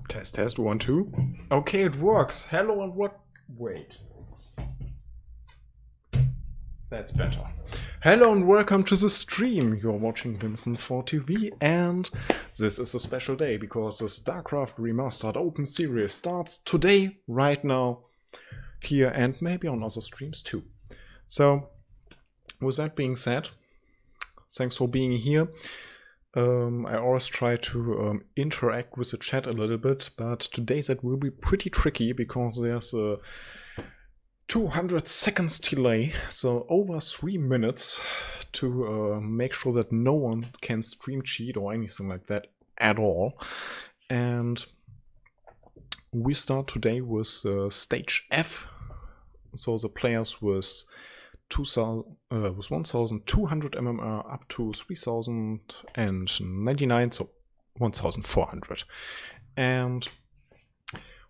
Test, test, 1, 2. Okay, it works. Hello and what? Wait. That's better. Hello and welcome to the stream. You're watching Vincent for TV, and this is a special day because the StarCraft Remastered Open Series starts today, right now, here, and maybe on other streams too. So, with that being said, thanks for being here. I always try to interact with the chat a little bit, but today that will be pretty tricky because there's a 200 seconds delay, so over 3 minutes to make sure that no one can stream cheat or anything like that at all. And we start today with stage F, so the players with 1200 MMR up to 3099, so 1400. And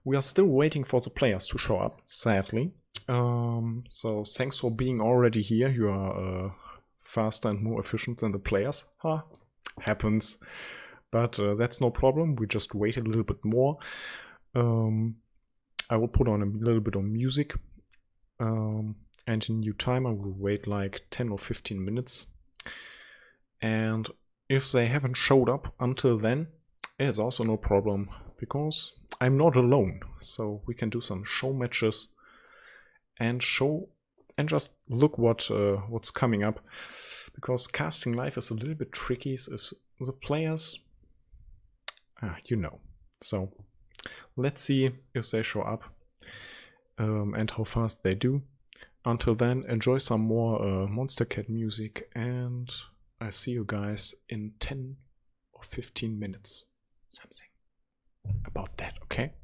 we are still waiting for the players to show up, sadly. So thanks for being already here. You are faster and more efficient than the players. Happens. But that's no problem. We just wait a little bit more. I will put on a little bit of music. And in due time I will wait like 10 or 15 minutes. And if they haven't showed up until then, it's also no problem, because I'm not alone. So we can do some show matches and just look what's coming up, because casting live is a little bit tricky if the players, you know. So let's see if they show up and how fast they do. Until then, enjoy some more Monster Cat music, and I see you guys in 10 or 15 minutes. Something about that, okay?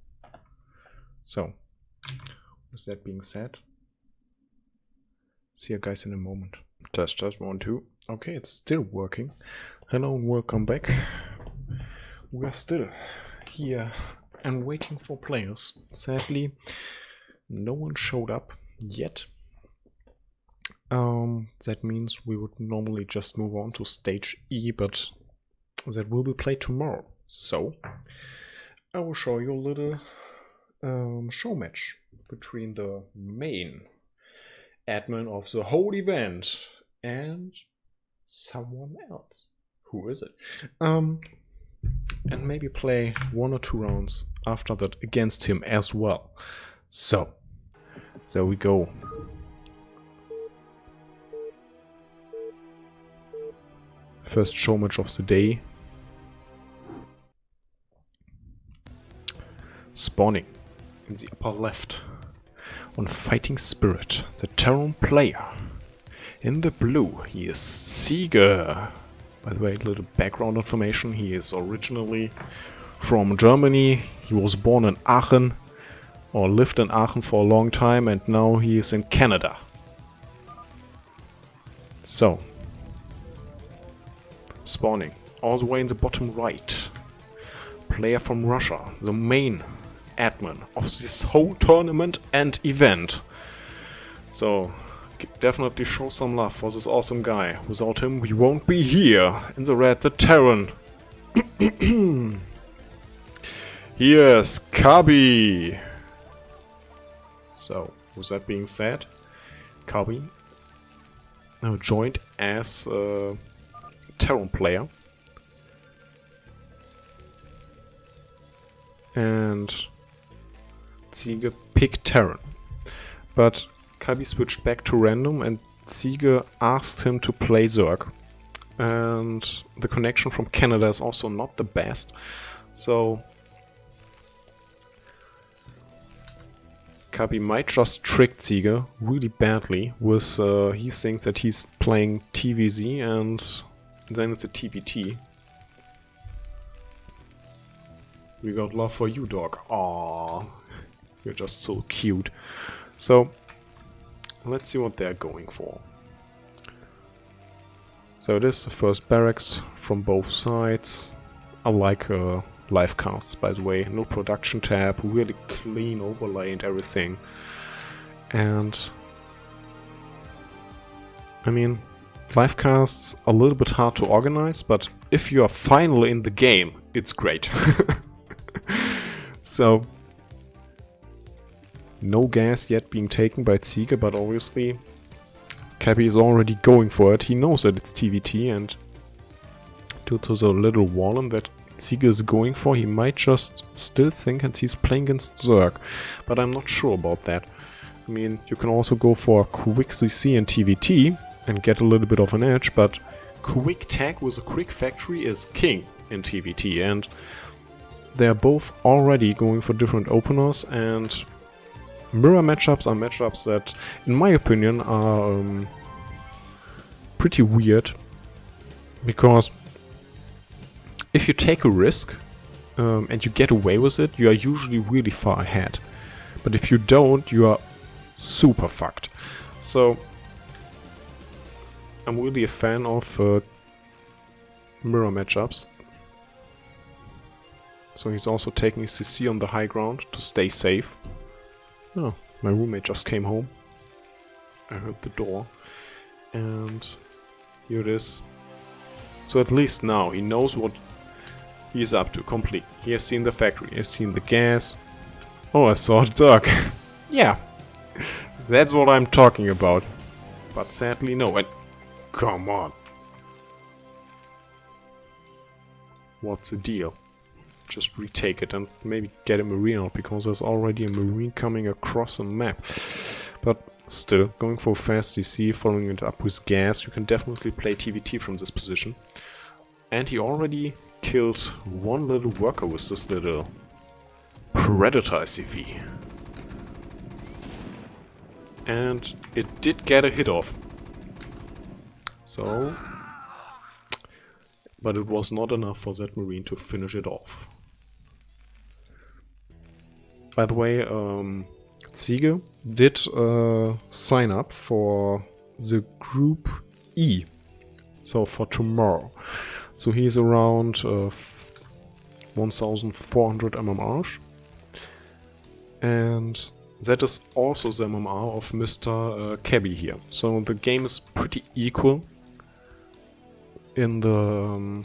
So, with that being said, see you guys in a moment. Test, 1, 2. Okay, it's still working. Hello and welcome back. We are still here and waiting for players. Sadly, no one showed up yet. That means we would normally just move on to stage E, but that will be played tomorrow. So, I will show you a little show match between the main admin of the whole event and someone else. Who is it? And maybe play 1 or 2 rounds after that against him as well. So, there we go. First show match of the day. Spawning in the upper left on Fighting Spirit, the Terran player. In the blue, he is SCR. By the way, a little background information. He is originally from Germany. He was born in Aachen, or lived in Aachen for a long time, and now he is in Canada. So, spawning all the way in the bottom right. Player from Russia, the main admin of this whole tournament and event. So definitely show some love for this awesome guy. Without him we won't be here. In the red, the Terran. Here's Kabi. So with that being said, Kabi now joined as Terran player, and Ziege picked Terran, but Kabi switched back to random and Ziege asked him to play Zerg, and the connection from Canada is also not the best, so Kabi might just trick Ziege really badly with he thinks that he's playing TVZ and then it's a TPT. We got love for you, dog. Aww, you're just so cute. So, let's see what they're going for. So it is the first barracks from both sides. I like live casts, by the way. No production tab, really clean overlay and everything. And I mean, live casts are a little bit hard to organize, but if you are finally in the game, it's great. So, no gas yet being taken by Ziege, but obviously Cabby is already going for it. He knows that it's TVT, and due to the little Wallen that Ziege is going for, he might just still think that he's playing against Zerg. But I'm not sure about that. I mean, you can also go for a quick CC and TVT and get a little bit of an edge, but quick tag with a quick factory is king in TVT, and they're both already going for different openers, and mirror matchups are matchups that, in my opinion, are pretty weird, because if you take a risk and you get away with it, you are usually really far ahead. But if you don't, you are super fucked. So I'm really a fan of mirror matchups. So he's also taking CC on the high ground to stay safe. Oh, my roommate just came home. I heard the door. And here it is. So at least now he knows what he's up to completely. He has seen the factory, he has seen the gas. Oh, I saw it dark. Yeah, that's what I'm talking about. But sadly no, and come on. What's the deal? Just retake it and maybe get a marine out, because there's already a marine coming across the map. But still, going for fast CC, following it up with gas, you can definitely play TVT from this position. And he already killed one little worker with this little Predator SCV. And it did get a hit off. So, but it was not enough for that marine to finish it off. By the way, Ziege did sign up for the Group E, so for tomorrow. So he's around 1400 MMR, and that is also the MMR of Mr. Cabby here. So the game is pretty equal in the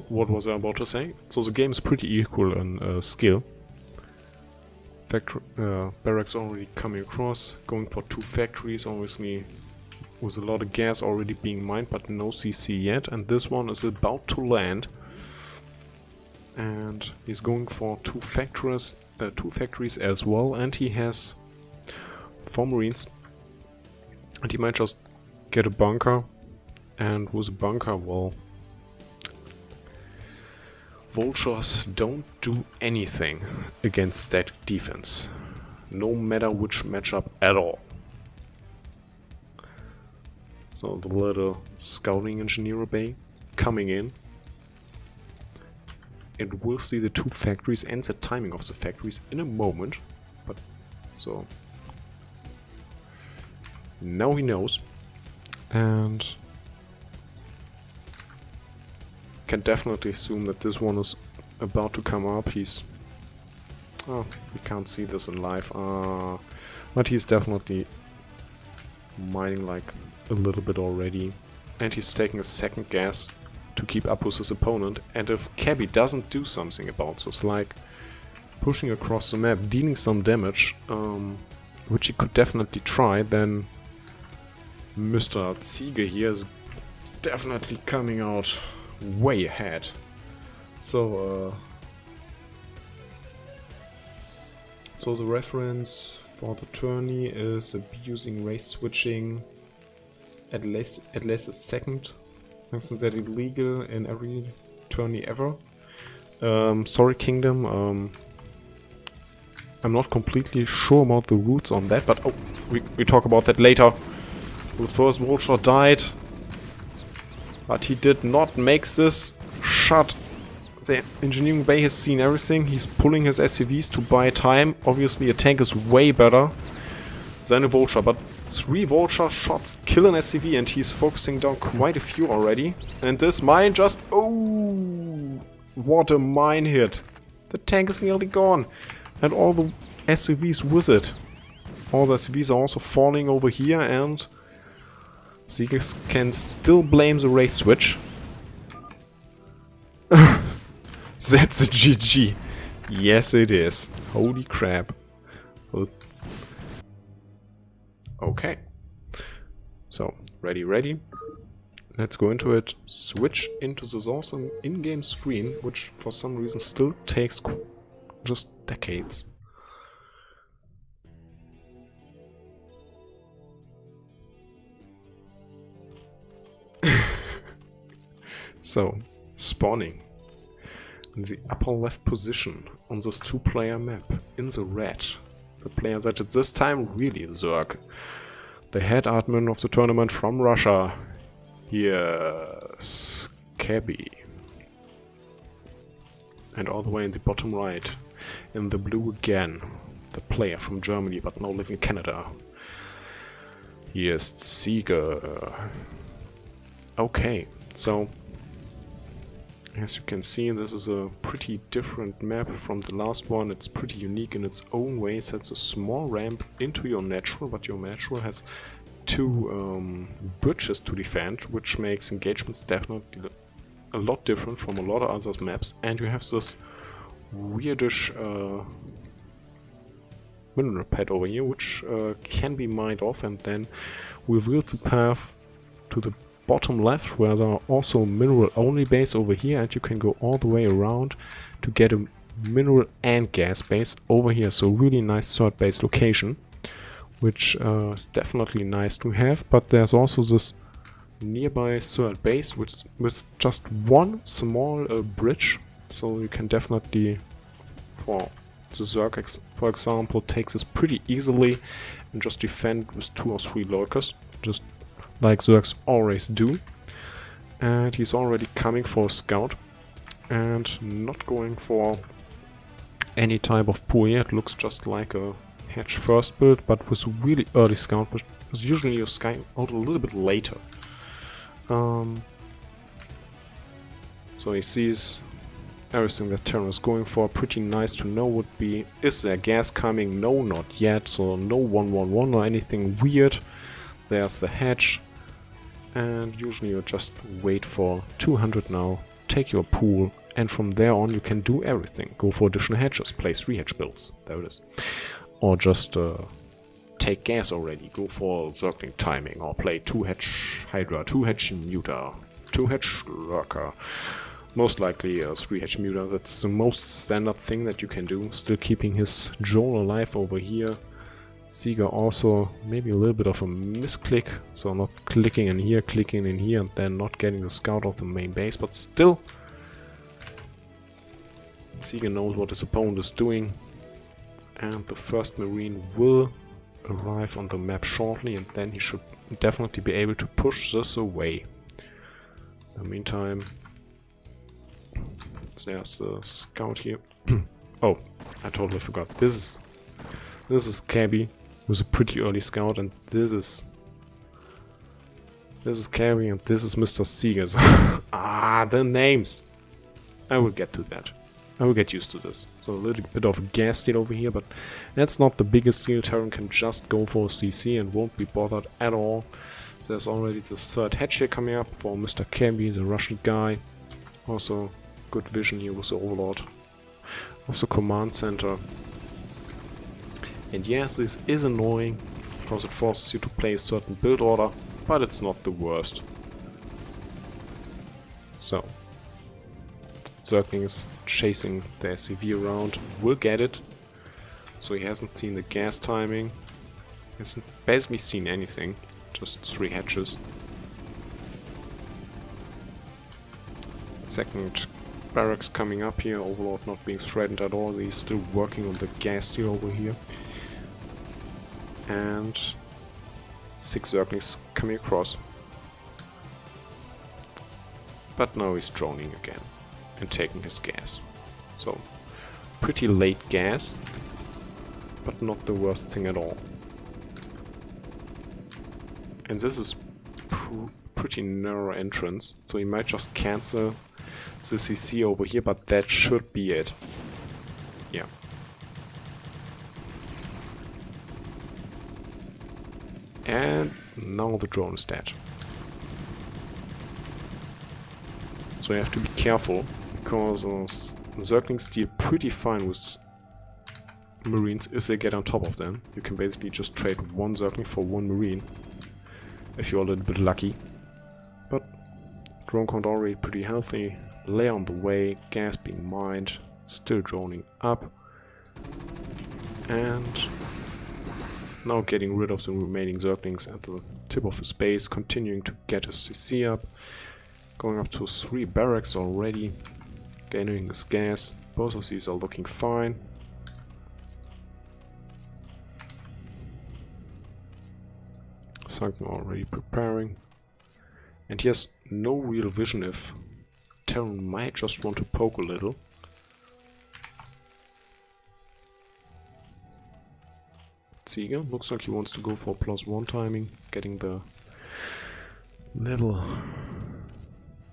what was I about to say? So the game is pretty equal in skill. Barracks already coming across, going for 2 factories, obviously with a lot of gas already being mined, but no CC yet, and this one is about to land. And he's going for 2 factories as well, and he has 4 marines. And he might just get a bunker, and with a bunker, well, vultures don't do anything against static defense, no matter which matchup at all. So the little scouting engineer bay coming in. It will see the 2 factories and the timing of the factories in a moment, but so now he knows, and can definitely assume that this one is about to come up. He's... oh, we can't see this in live. But he's definitely mining like a little bit already. And he's taking a second gas to keep up with his opponent. And if Cabby doesn't do something about this, like pushing across the map, dealing some damage, which he could definitely try, then Mr. Ziege here is definitely coming out way ahead. So so the reference for the tourney is abusing race switching at least a second, something that is illegal in every tourney ever. Sorry Kingdom, I'm not completely sure about the roots on that, but oh, we talk about that later. The first vulture died, but he did not make this shot. The engineering bay has seen everything. He's pulling his SCVs to buy time. Obviously a tank is way better than a vulture, but 3 vulture shots kill an SCV and he's focusing down quite a few already. And this mine just... oh! What a mine hit! The tank is nearly gone. And all the SCVs with it. All the SCVs are also falling over here, and Seekers can still blame the race switch. That's a GG. Yes, it is. Holy crap. Well, okay. So, ready. Let's go into it. Switch into this awesome in-game screen, which for some reason still takes just decades. So, spawning in the upper left position on this two-player map, in the red, the player that at this time really Zerg, the head admin of the tournament from Russia. Yes, Cabby. And all the way in the bottom right, in the blue again, the player from Germany but now living in Canada. Here's Sieger. Okay, so as you can see, this is a pretty different map from the last one. It's pretty unique in its own way. So it's a small ramp into your natural, but your natural has two bridges to defend, which makes engagements definitely a lot different from a lot of other maps. And you have this weirdish mineral pad over here, which can be mined off and then reveals the path to the bottom left, where there are also mineral only base over here, and you can go all the way around to get a mineral and gas base over here. So really nice third base location, which is definitely nice to have. But there's also this nearby third base with just one small bridge, so you can definitely, for the Zerg for example, take this pretty easily and just defend with 2 or 3 lurkers, just like Zergs always do. And he's already coming for a scout and not going for any type of pull here. It looks just like a hatch first build, but with a really early scout, which is usually your scout out a little bit later. So he sees everything that Terran is going for. Pretty nice to know would be, is there gas coming? No, not yet. So no 111 or anything weird. There's the hatch. And usually you just wait for 200 now, take your pool, and from there on you can do everything. Go for additional hatches, play 3 hatch builds, there it is. Or just take gas already, go for circling timing, or play 2 hatch Hydra, 2 hatch Muta, 2 hatch Lurker. Most likely 3 hatch Muta, that's the most standard thing that you can do. Still keeping his Joel alive over here. Sieger also maybe a little bit of a misclick, so not clicking in here, and then not getting the scout off the main base, but still Sieger knows what his opponent is doing, and the first Marine will arrive on the map shortly, and then he should definitely be able to push this away. In the meantime, there's the scout here. Oh, I totally forgot. This is Cabby with a pretty early scout, and this is Cabby, and this is Mr. Seegers. Ah, the names! I will get to that. I will get used to this. So a little bit of a gas steal over here, but that's not the biggest deal. Terran can just go for a CC and won't be bothered at all. There's already the third hatch here coming up for Mr. Cabby, the Russian guy. Also good vision here with the Overlord of the command center. And yes, this is annoying, because it forces you to play a certain build order, but it's not the worst. So, Zergling is chasing the SCV around, will get it, so he hasn't seen the gas timing, hasn't basically seen anything, just 3 hatches. Second barracks coming up here, Overlord not being threatened at all, he's still working on the gas steal over here. And 6 Zerglings coming across. But now he's droning again and taking his gas. So, pretty late gas, but not the worst thing at all. And this is pretty narrow entrance, so he might just cancel the CC over here, but that should be it. Yeah. And now the drone is dead. So you have to be careful, because Zerglings deal pretty fine with Marines if they get on top of them. You can basically just trade one Zergling for one Marine, if you're a little bit lucky. But drone count already pretty healthy, layer on the way, gas being mined, still droning up. And now getting rid of the remaining Zerglings at the tip of his base, continuing to get his CC up. Going up to 3 barracks already, gaining his gas. Both of these are looking fine. Sunken already preparing. And he has no real vision if Terran might just want to poke a little. Seeger looks like he wants to go for +1 timing, getting the little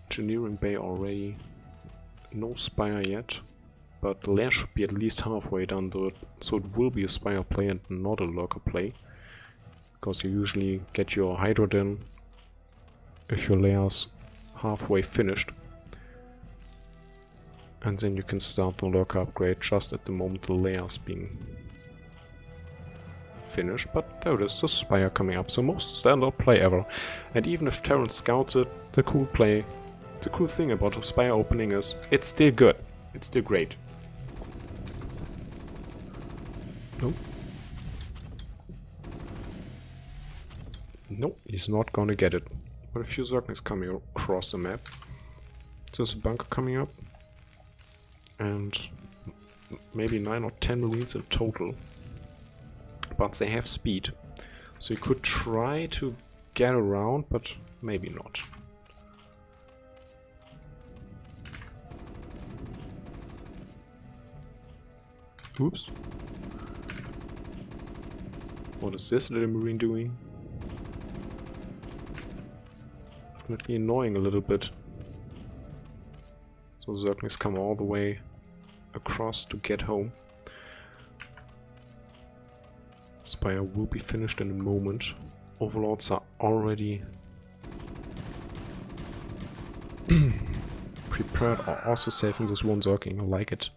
engineering bay already. No Spire yet, but the lair should be at least halfway done, so it will be a Spire play and not a Lurker play. Because you usually get your Hydra in if your layer's halfway finished. And then you can start the Lurker upgrade just at the moment the layer's being finished. But there it is, the Spire coming up, so most standard play ever. And even if Terran scouts it, the cool thing about a Spire opening is it's still good. It's still great. Nope. Nope, he's not gonna get it. But a few Zerglings coming across the map. There's a bunker coming up. And maybe 9 or 10 Marines in total. But they have speed. So you could try to get around, but maybe not. Oops. What is this little Marine doing? Definitely annoying a little bit. So Zerglings come all the way across to get home. Spire will be finished in a moment. Overlords are already prepared, are also saving this one Zergling. I like it.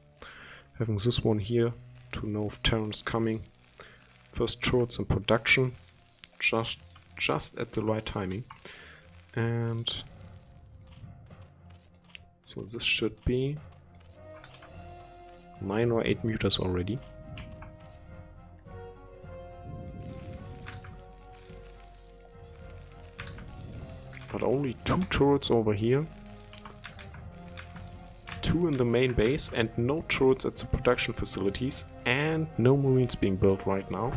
Having this one here to know if Terran's coming. First turrets in production, just at the right timing. And so this should be 9 or 8 mutas already. But only 2 turrets over here. 2 in the main base and no turrets at the production facilities. And no Marines being built right now.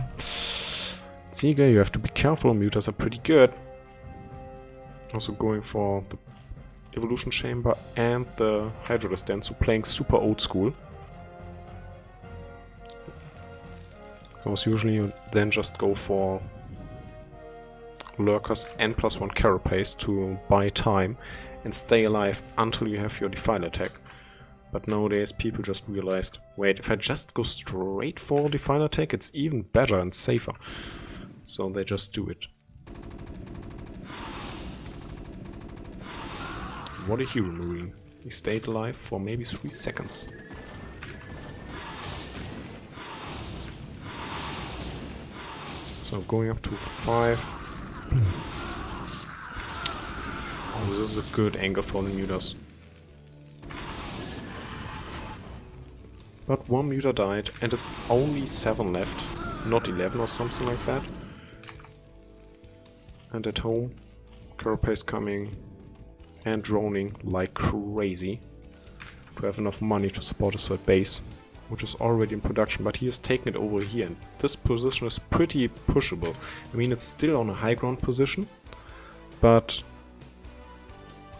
Seeger, you have to be careful, mutas are pretty good. Also going for the Evolution Chamber and the Hydra stand, so playing super old school. Because usually you then just go for Lurkers and +1 Carapace to buy time and stay alive until you have your Defile attack. But nowadays people just realized, wait, if I just go straight for Defile attack, it's even better and safer. So they just do it. What a hero Marine. He stayed alive for maybe 3 seconds. So going up to 5. Oh, this is a good angle for the mutas. But 1 muta died and it's only 7 left, not 11 or something like that. And at home, Carapace coming and droning like crazy to have enough money to support his third base, which is already in production, but he has taken it over here and this position is pretty pushable. I mean, it's still on a high ground position, but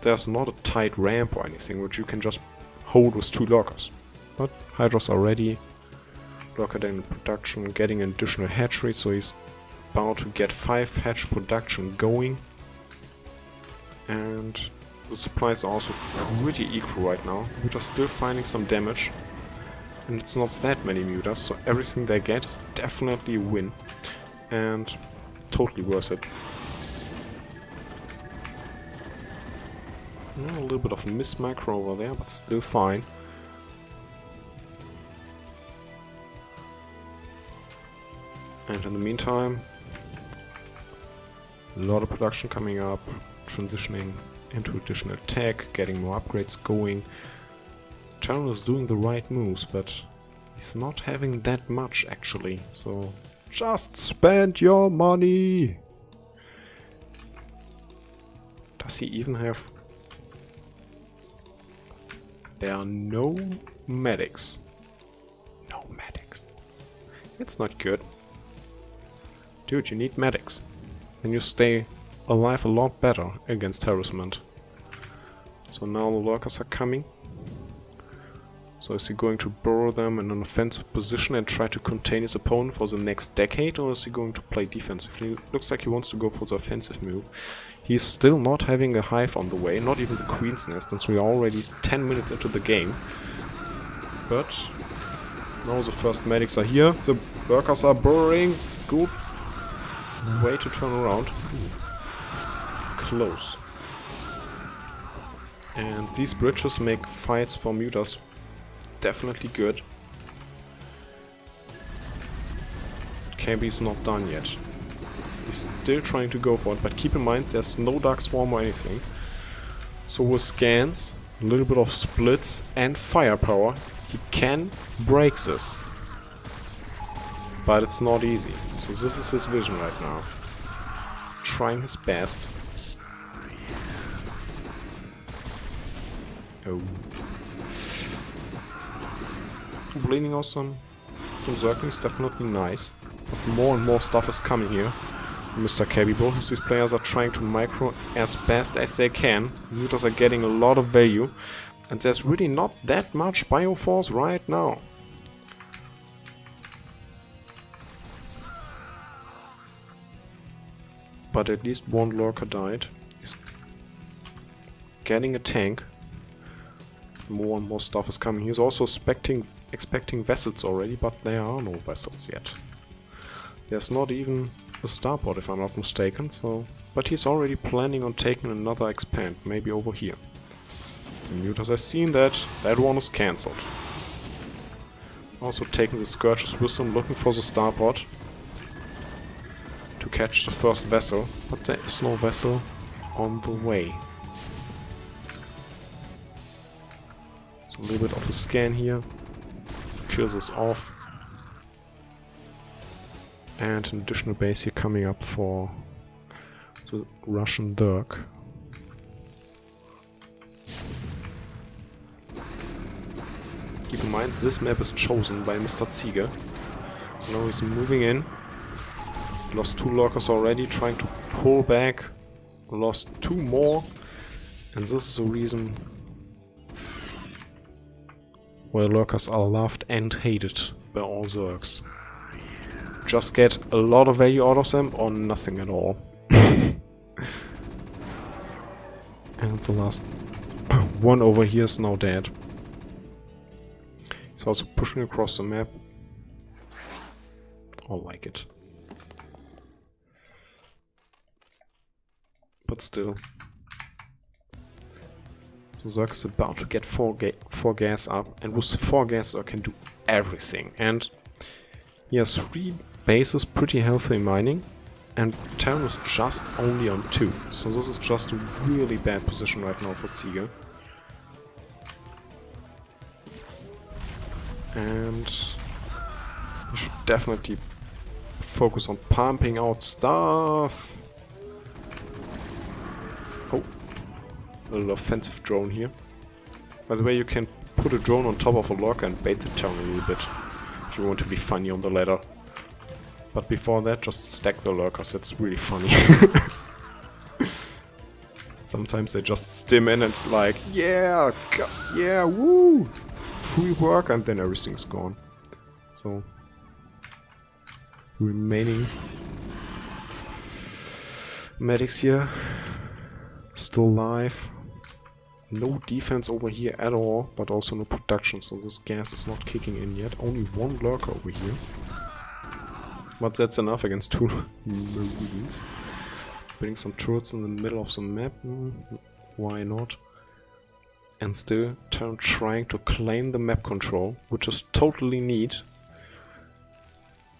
there's not a tight ramp or anything which you can just hold with 2 Lurkers. But Hydras are ready, Lurker then in production, getting an additional hatchery, so he's about to get 5 hatch production going. And the supplies are also pretty equal right now. Mutas still finding some damage. And it's not that many mutas, so everything they get is definitely a win. And totally worth it. A little bit of miss micro over there, but still fine. And in the meantime, a lot of production coming up, transitioning into additional tech, getting more upgrades going. Channel is doing the right moves, but he's not having that much actually, so just spend your money! Does he even have... There are no medics. No medics. It's not good. Dude, you need medics. Then you stay alive a lot better against harassment. So now the lurkers are coming. So is he going to burrow them in an offensive position and try to contain his opponent for the next decade, or is he going to play defensively? Looks like he wants to go for the offensive move. He's still not having a hive on the way, not even the Queen's Nest, and so we are already 10 minutes into the game. But now the first medics are here, the workers are burrowing. Good way to turn around. Close. And these bridges make fights for mutas definitely good. KB's not done yet. He's still trying to go for it, but keep in mind there's no Dark Swarm or anything. So with scans, a little bit of splits and firepower, he can break this. But it's not easy. So this is his vision right now. He's trying his best. Oh. Bleeding out some Zerglings, definitely nice. But more and more stuff is coming here. Mr. KB, both of these players are trying to micro as best as they can. Mutas are getting a lot of value. And there's really not that much Bioforce right now. But at least one lurker died. He's getting a tank. More and more stuff is coming. He's also expecting vessels already, but there are no vessels yet. There's not even a starport if I'm not mistaken, so... But he's already planning on taking another expand, maybe over here. The mutas have seen that. That one is cancelled. Also taking the Scourges with him, looking for the starport to catch the first vessel, but there is no vessel on the way. So a little bit of a scan here. Kills this off. And an additional base here coming up for the Russian Dirk. Keep in mind, this map is chosen by Mr. Ziege. So now he's moving in. Lost 2 lurkers already, trying to pull back. Lost 2 more. And this is the reason why lurkers are loved and hated by all Zergs. Just get a lot of value out of them or nothing at all. And the last one over here is now dead. He's also pushing across the map. I like it. But still. So Zerg is about to get 4 gas up, and with 4 gas Zerg can do everything. And he has 3 bases, pretty healthy mining, and Terran is just only on 2. So this is just a really bad position right now for Ziege. And he should definitely focus on pumping out stuff. Oh, a little offensive drone here. By the way, you can put a drone on top of a lurker and bait the town a little bit if you want to be funny on the ladder. But before that, just stack the lurkers, it's really funny. Sometimes they just stim in and like, yeah, yeah, woo! Free work, and then everything's gone. So, remaining medics here, still alive. No defense over here at all, but also no production, so this gas is not kicking in yet. Only 1 lurker over here. But that's enough against 2 Marines. Putting some turrets in the middle of the map, why not? and still trying to claim the map control, which is totally neat,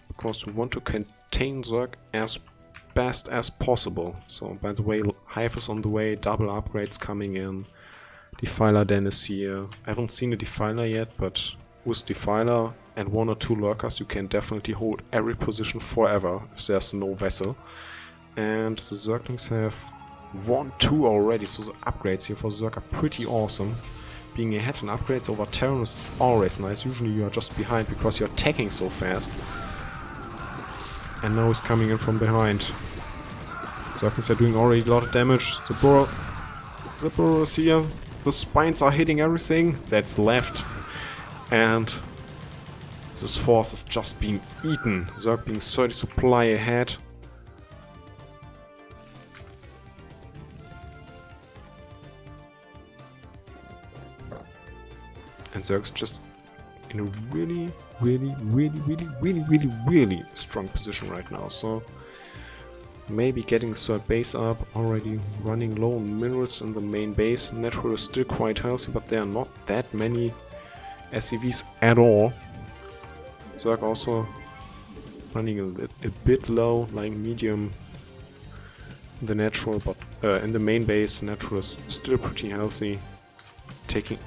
because we want to contain Zerg as best as possible. So by the way, Hive is on the way, double upgrades coming in, Defiler Den is here. I haven't seen a Defiler yet, but with Defiler and 1 or 2 lurkers you can definitely hold every position forever if there's no vessel. And the Zerglings have 1, 2 already, so the upgrades here for Zerg are pretty awesome. Being ahead in upgrades over Terran is always nice. Usually you are just behind because you're attacking so fast. And now he's coming in from behind. Zerglings are doing already a lot of damage. The burrow is here. The spines are hitting everything that's left. And this force is just being eaten. Zerg being 30 supply ahead. And Zerg's just in a really strong position right now. So maybe getting a third base up, already running low on minerals in the main base. Natural is still quite healthy, but there are not that many SCVs at all. Zerg also running a bit low, like medium in the natural, but in the main base, natural is still pretty healthy. Taking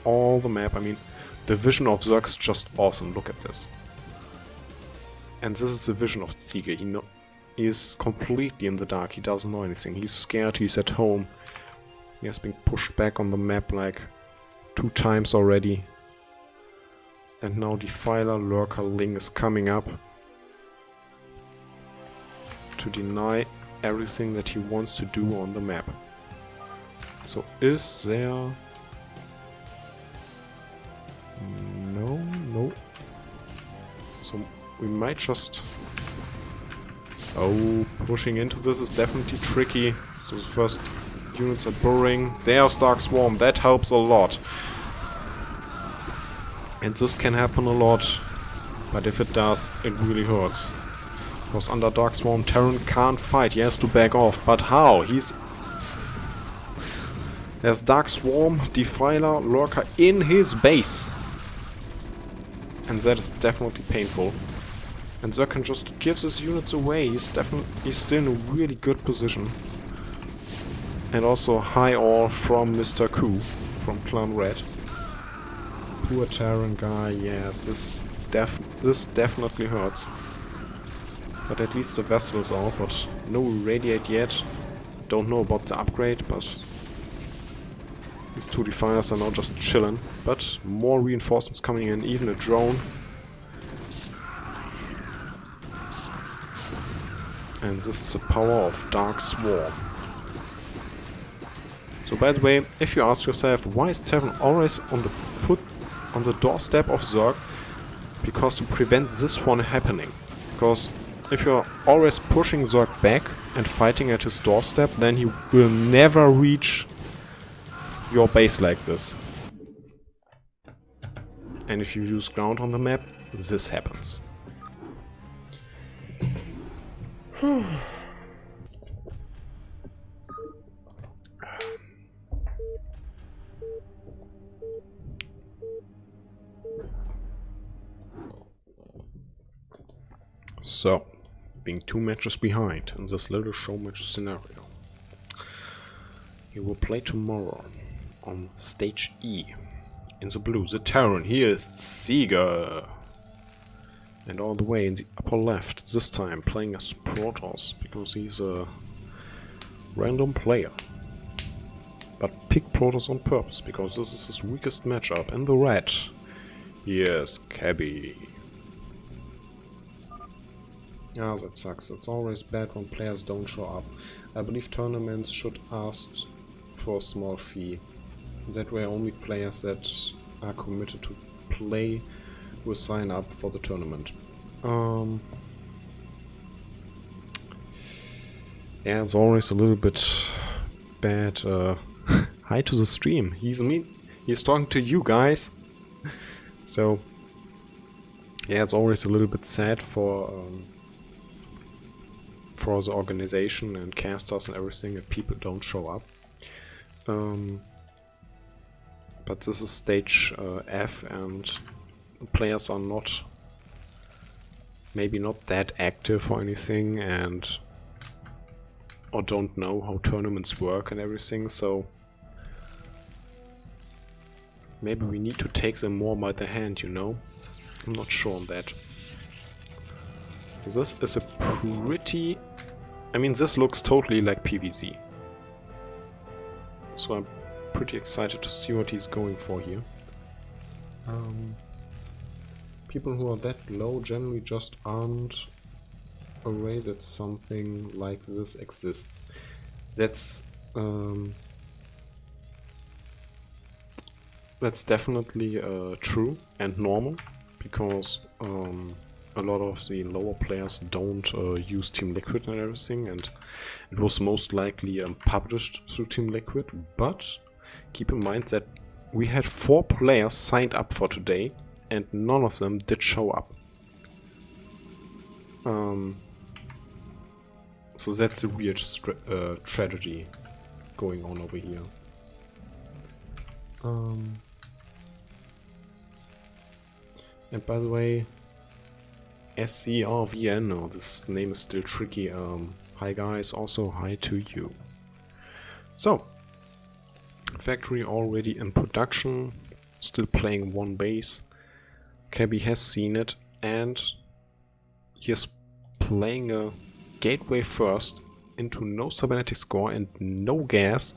all the map. I mean, the vision of Zerg is just awesome. Look at this. And this is the vision of Ziege. He is completely in the dark. He doesn't know anything. He's scared. He's at home. He has been pushed back on the map like 2 times already. And now Defiler, Lurker, Ling is coming up to deny everything that he wants to do on the map. So is there... No. So we might just... Oh, pushing into this is definitely tricky. So the first units are burrowing. There's Dark Swarm, that helps a lot. And this can happen a lot. But if it does, it really hurts. Because under Dark Swarm, Terran can't fight. He has to back off. But how? There's Dark Swarm, Defiler, Lurker in his base. And that is definitely painful. And Zerg can just give his units away. He's still in a really good position. And also high ore from Mr. Ku from Clan Red. Poor Terran guy, yes, this definitely hurts. But at least the vessel is out, but no irradiate yet. Don't know about the upgrade, but these 2 Definers are now just chilling. But more reinforcements coming in, even a drone. And this is the power of Dark Swarm. So by the way, if you ask yourself, why is Terran always on the doorstep of Zerg? Because to prevent this one happening. Because if you're always pushing Zerg back and fighting at his doorstep, then he will never reach your base like this. And if you use ground on the map, this happens. So, being 2 matches behind in this little Showmatch scenario. He will play tomorrow on stage E. In the blue, the Terran, here is Ziege. And all the way in the upper left, this time playing as Protoss, because he's a random player. But pick Protoss on purpose, because this is his weakest matchup. And the red, yes, Cabby. Ah, that sucks. It's always bad when players don't show up. I believe tournaments should ask for a small fee. That way only players that are committed to play will sign up for the tournament. Yeah, it's always a little bit bad. Hi to the stream. He's talking to you guys. So yeah, it's always a little bit sad for the organization and casters and everything that people don't show up. But this is stage F, and players are maybe not that active or anything, or don't know how tournaments work and everything, so maybe we need to take them more by the hand, you know? I'm not sure on that. So this is a pretty... I mean, this looks totally like PvZ. So I'm pretty excited to see what he's going for here. People who are that low generally just aren't aware that something like this exists. That's definitely true and normal, because a lot of the lower players don't use Team Liquid and everything, and it was most likely published through Team Liquid. But keep in mind that we had 4 players signed up for today, and none of them did show up. So that's a weird tragedy going on over here. And by the way, SCR Vienna, this name is still tricky. Hi guys, also hi to you. So, factory already in production, still playing one base. Cabby has seen it, and he's playing a gateway first into no cybernetic score and no gas.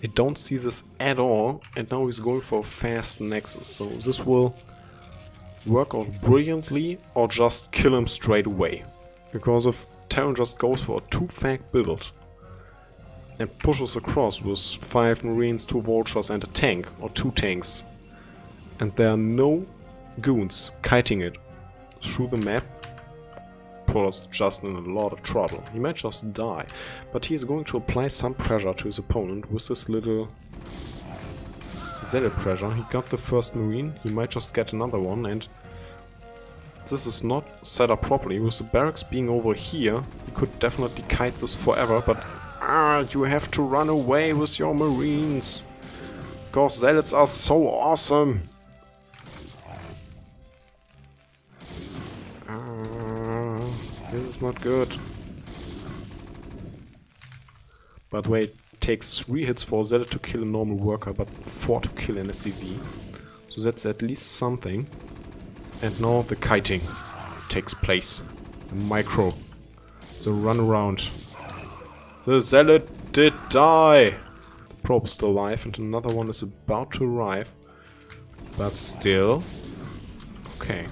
I don't see this at all, and now he's going for a fast nexus, so this will work out brilliantly or just kill him straight away. Because if Terran just goes for a 2-fag build and pushes across with 5 Marines, 2 Vultures and a tank, or 2 tanks, and there are no goons kiting it through the map, Paul's just in a lot of trouble. He might just die, but he is going to apply some pressure to his opponent with this little Zealot pressure. He got the first Marine, he might just get another one, and this is not set up properly. With the barracks being over here, he could definitely kite this forever, but you have to run away with your Marines, because Zealots are so awesome. This is not good. By the way, it takes 3 hits for a Zealot to kill a normal worker, but 4 to kill an SCV. So that's at least something. And now the kiting takes place. The micro. The run around. The Zealot did die! The probe is still alive, and another one is about to arrive. But still... okay.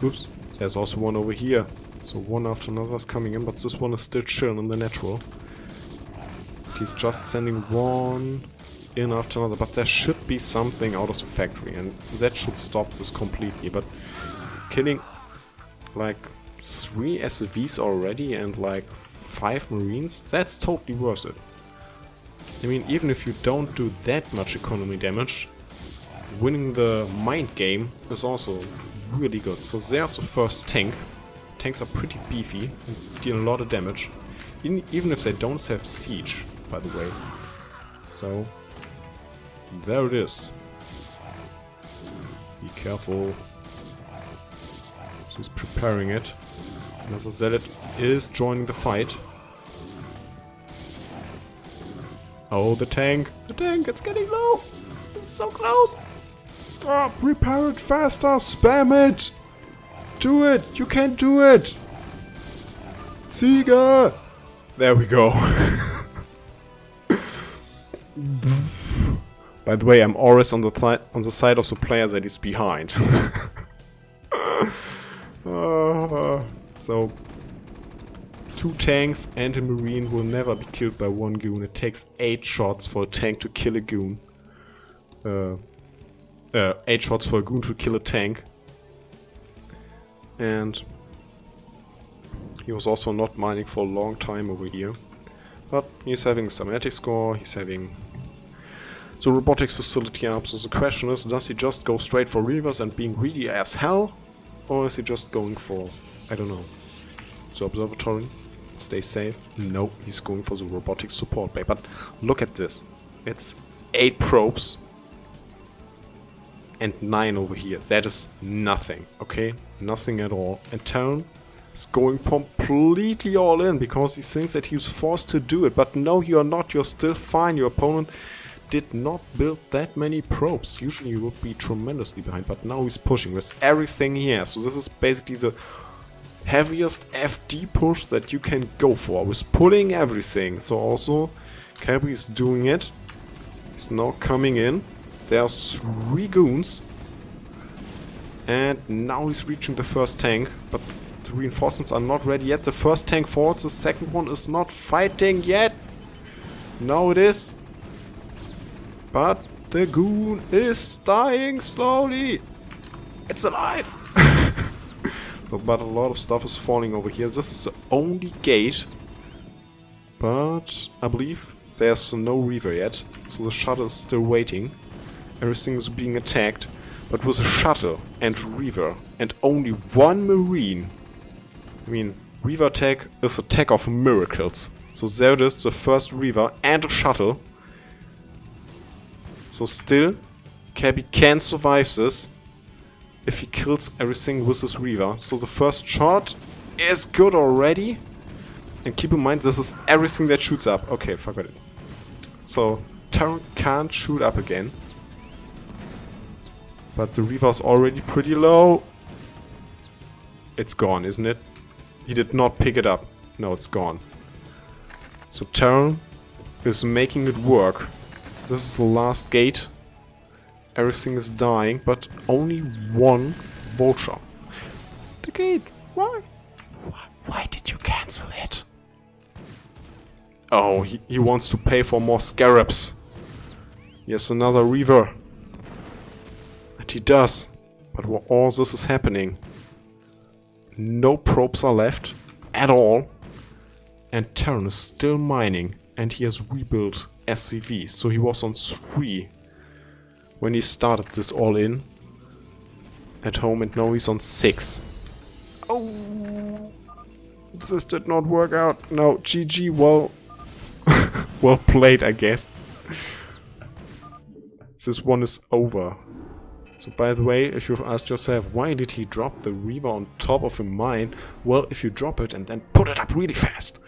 Oops. There's also one over here. So one after another is coming in, but this one is still chilling in the natural. He's just sending one in after another, but there should be something out of the factory, and that should stop this completely. But killing like 3 SCVs already and like 5 Marines, that's totally worth it. I mean, even if you don't do that much economy damage, winning the mind game is also really good. So there's the first tank. Tanks are pretty beefy and deal a lot of damage, even if they don't have siege, by the way. So there it is. Be careful. He's preparing it. Another Zealot is joining the fight. Oh, the tank! The tank! It's getting low! It's so close! Oh, repair it faster! Spam it! Do it! You can do it! Sieger! There we go. By the way, I'm always on the side of the player that is behind. So 2 tanks and a Marine will never be killed by 1 goon. It takes 8 shots for a tank to kill a goon. 8 shots for a goon to kill a tank. And he was also not mining for a long time over here. But he's having a cybernetic score, he's having the robotics facility up. So the question is, does he just go straight for reavers and being greedy as hell? Or is he just going for, I don't know, the observatory? Stay safe? No, he's going for the robotics support bay. But look at this. It's 8 probes. And 9 over here. That is nothing, okay? Nothing at all. And Terran is going completely all in because he thinks that he was forced to do it. But no, you are not. You're still fine. Your opponent did not build that many probes. Usually he would be tremendously behind, but now he's pushing with everything he has. So this is basically the heaviest FD push that you can go for, with pulling everything. So also, Cabby is doing it. He's now coming in. There are 3 goons. And now he's reaching the first tank, but the reinforcements are not ready yet. The first tank falls, the second one is not fighting yet. Now it is. But the goon is dying slowly. It's alive. But a lot of stuff is falling over here. This is the only gate. But I believe there's no Reaver yet. So the shuttle is still waiting. Everything is being attacked. But with a shuttle and Reaver and only 1 Marine. I mean, Reaver attack is attack of miracles. So there it is, the first Reaver and a shuttle. So still, Cabby can survive this if he kills everything with his Reaver. So the first shot is good already. And keep in mind, this is everything that shoots up. Okay, forget it. So Terran can't shoot up again. But the Reaver is already pretty low. It's gone, isn't it? He did not pick it up. No, it's gone. So Terran is making it work. This is the last gate. Everything is dying, but only 1 vulture. The gate. Why? Why did you cancel it? Oh, he wants to pay for more scarabs. Yes, another Reaver. And he does. But while all this is happening, no probes are left at all. And Terran is still mining. And he has rebuilt SCV. So he was on 3 when he started this all in at home, and now he's on 6. Oh, this did not work out. No, GG, well, well played, I guess. This one is over. So by the way, if you've asked yourself, why did he drop the Reaver on top of a mine? Well, if you drop it and then put it up really fast,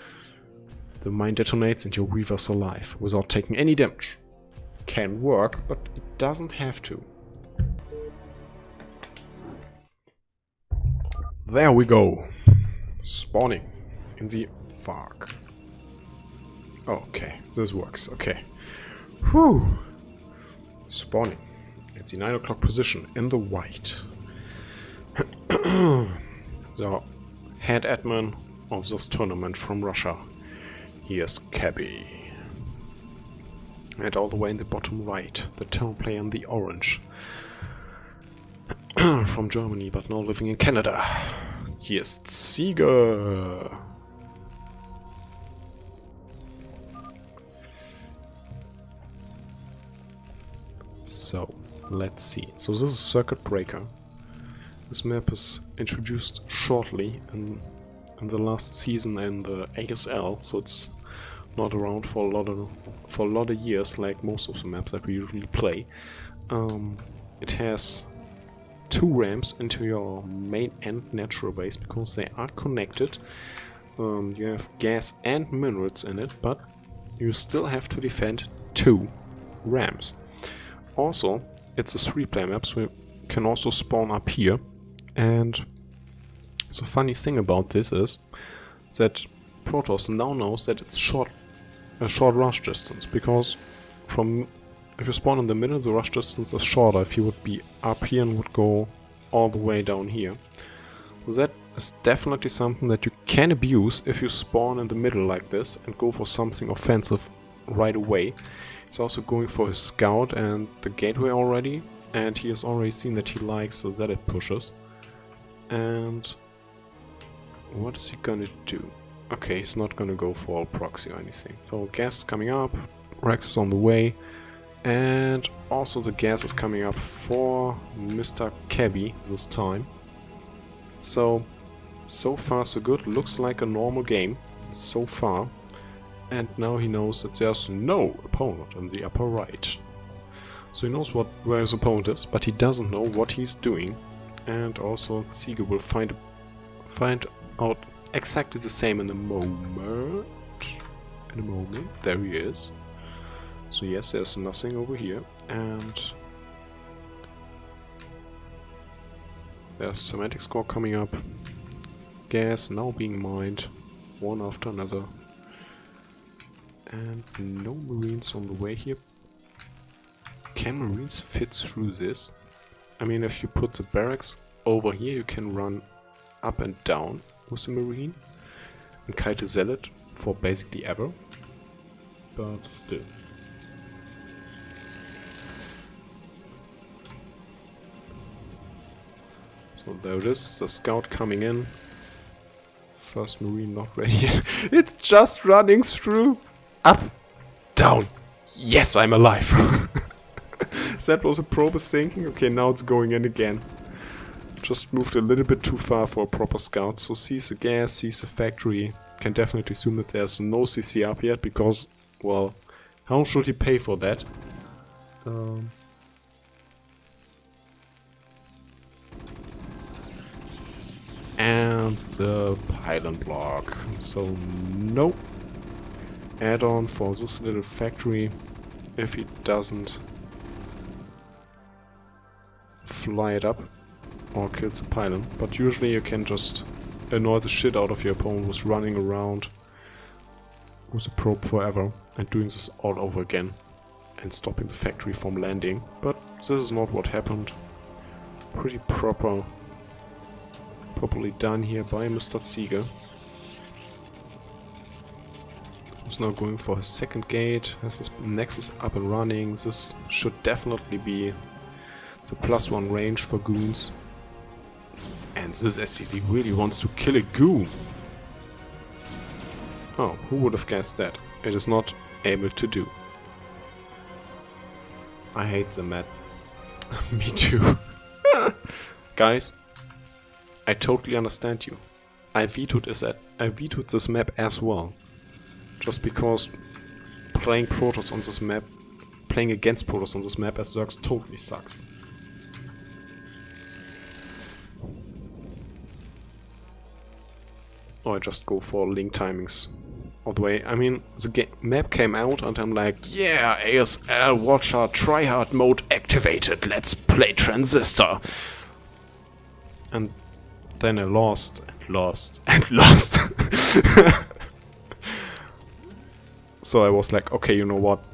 the mine detonates and your Reaver's alive without taking any damage. Can work, but it doesn't have to. There we go. Spawning in the fog. Okay, this works. Okay. Whew. Spawning at the 9 o'clock position in the white. The head admin of this tournament from Russia. Here's Cabby. And all the way in the bottom right, the town player in the orange. From Germany, but now living in Canada. Here's Ziege. So, let's see. So this is Circuit Breaker. This map is introduced shortly in the last season in the ASL, so it's not around for a lot of years like most of the maps that we usually play. It has 2 ramps into your main and natural base because they are connected. You have gas and minerals in it, but you still have to defend 2 ramps. Also, it's a 3-player map, so you can also spawn up here. And the funny thing about this is that Protoss now knows that it's a short rush distance, because if you spawn in the middle, the rush distance is shorter. If you would be up here and would go all the way down here. So that is definitely something that you can abuse if you spawn in the middle like this and go for something offensive right away. He's also going for his scout and the gateway already, and he has already seen that he likes the Zealot pushes. And what is he gonna do? Okay, he's not gonna go for a proxy or anything. So gas is coming up, Rex is on the way, and also the gas is coming up for Mr. Cabby this time. So far so good. Looks like a normal game so far. And now he knows that there's no opponent in the upper right. So he knows where his opponent is, but he doesn't know what he's doing. And also Ziege will find out exactly the same in a moment. There he is. So yes, there's nothing over here. And there's a semantic score coming up. Gas now being mined, one after another. And no marines on the way here. Can marines fit through this? I mean, if you put the barracks over here, you can run up and down with the marine and kite a zealot for basically ever. But still. So there it is, the scout coming in. First marine not ready yet. It's just running through. Up, down. Yes, I'm alive. That was what Probe is thinking. Okay, now it's going in again. Just moved a little bit too far for a proper scout. So sees the gas, sees the factory. Can definitely assume that there's no CC up yet because, well, how should he pay for that? And the pylon block. So no add-on for this little factory if he doesn't fly it up or kills the pylon. But usually you can just annoy the shit out of your opponent with running around with a probe forever and doing this all over again and stopping the factory from landing. But this is not what happened. Pretty properly done here by Mr. Ziege. He's now going for his second gate, has his nexus up and running. This should definitely be the +1 range for goons. And this SCV really wants to kill a goon. Oh, who would have guessed that? It is not able to do. I hate the map. Me too. Guys, I totally understand you. I vetoed this map as well. Just because playing Protoss on this map, playing against Protoss on this map as Zergs totally sucks. Or I just go for link timings all the way. I mean, the map came out and I'm like, yeah, ASL Watcher tryhard mode activated, let's play Transistor. And then I lost and lost and lost. So I was like, okay, you know what?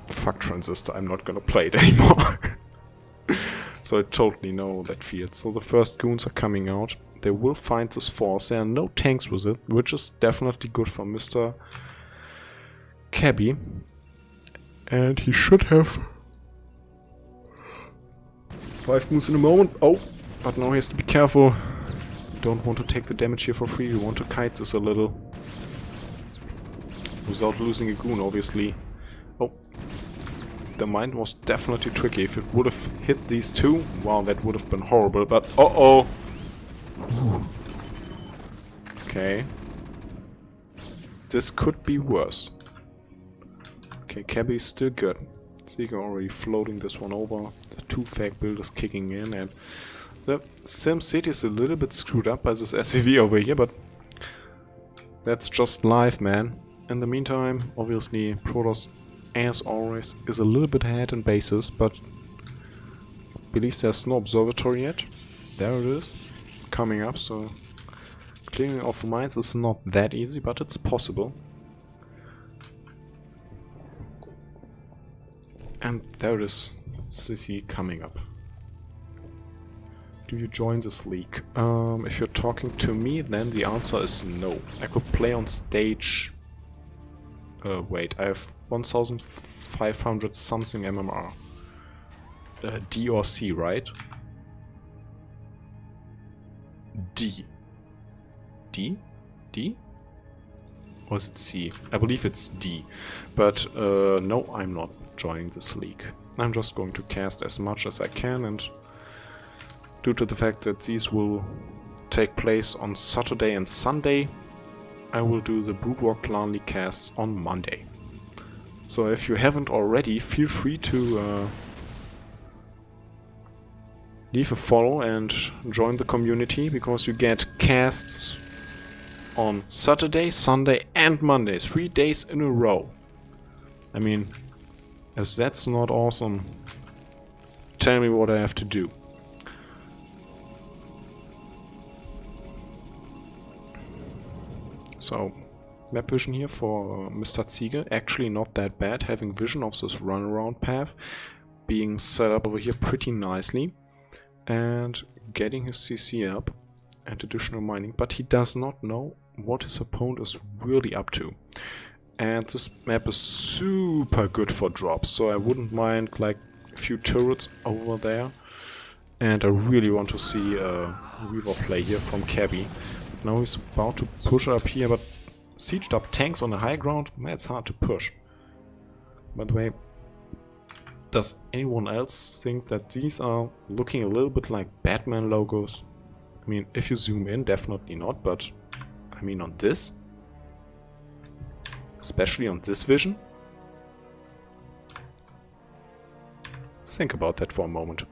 Fuck Transistor, I'm not gonna play it anymore. So I totally know that field. So the first goons are coming out. They will find this force. There are no tanks with it, which is definitely good for Mr. Cabby. And he should have 5 goons in a moment. Oh, but now he has to be careful. You don't want to take the damage here for free. You want to kite this a little. Without losing a goon, obviously. Oh. The mine was definitely tricky. If it would have hit these two, wow, that would have been horrible. But, uh-oh! Okay. This could be worse. Okay, Cabby is still good. Ziege already floating this one over. The 2 fake builders kicking in, and the Sim City is a little bit screwed up by this SCV over here, but that's just life, man. In the meantime, obviously, Protoss, as always, is a little bit ahead in bases, but I believe there's no observatory yet. There it is, coming up, so clearing off mines is not that easy, but it's possible. And there it is, CC coming up. Do you join this league? If you're talking to me, then the answer is no. I could play on stage... wait, I have 1500 something MMR. D or C, right? D. D? D? Or is it C? I believe it's D. But no, I'm not joining this league. I'm just going to cast as much as I can, and due to the fact that these will take place on Saturday and Sunday, I will do the Broodwar Clan League casts on Monday. So if you haven't already, feel free to leave a follow and join the community, because you get casts on Saturday, Sunday and Monday, 3 days in a row. I mean, if that's not awesome, tell me what I have to do. So, map vision here for Mr. Ziege, actually not that bad, having vision of this runaround path being set up over here pretty nicely, and getting his CC up and additional mining, but he does not know what his opponent is really up to. And this map is super good for drops, so I wouldn't mind like a few turrets over there. And I really want to see a Reaver play here from Cabby. Now he's about to push up here, but sieged up tanks on the high ground, it's hard to push. By the way, does anyone else think that these are looking a little bit like Batman logos? I mean, if you zoom in, definitely not, but I mean on this, especially on this vision, think about that for a moment.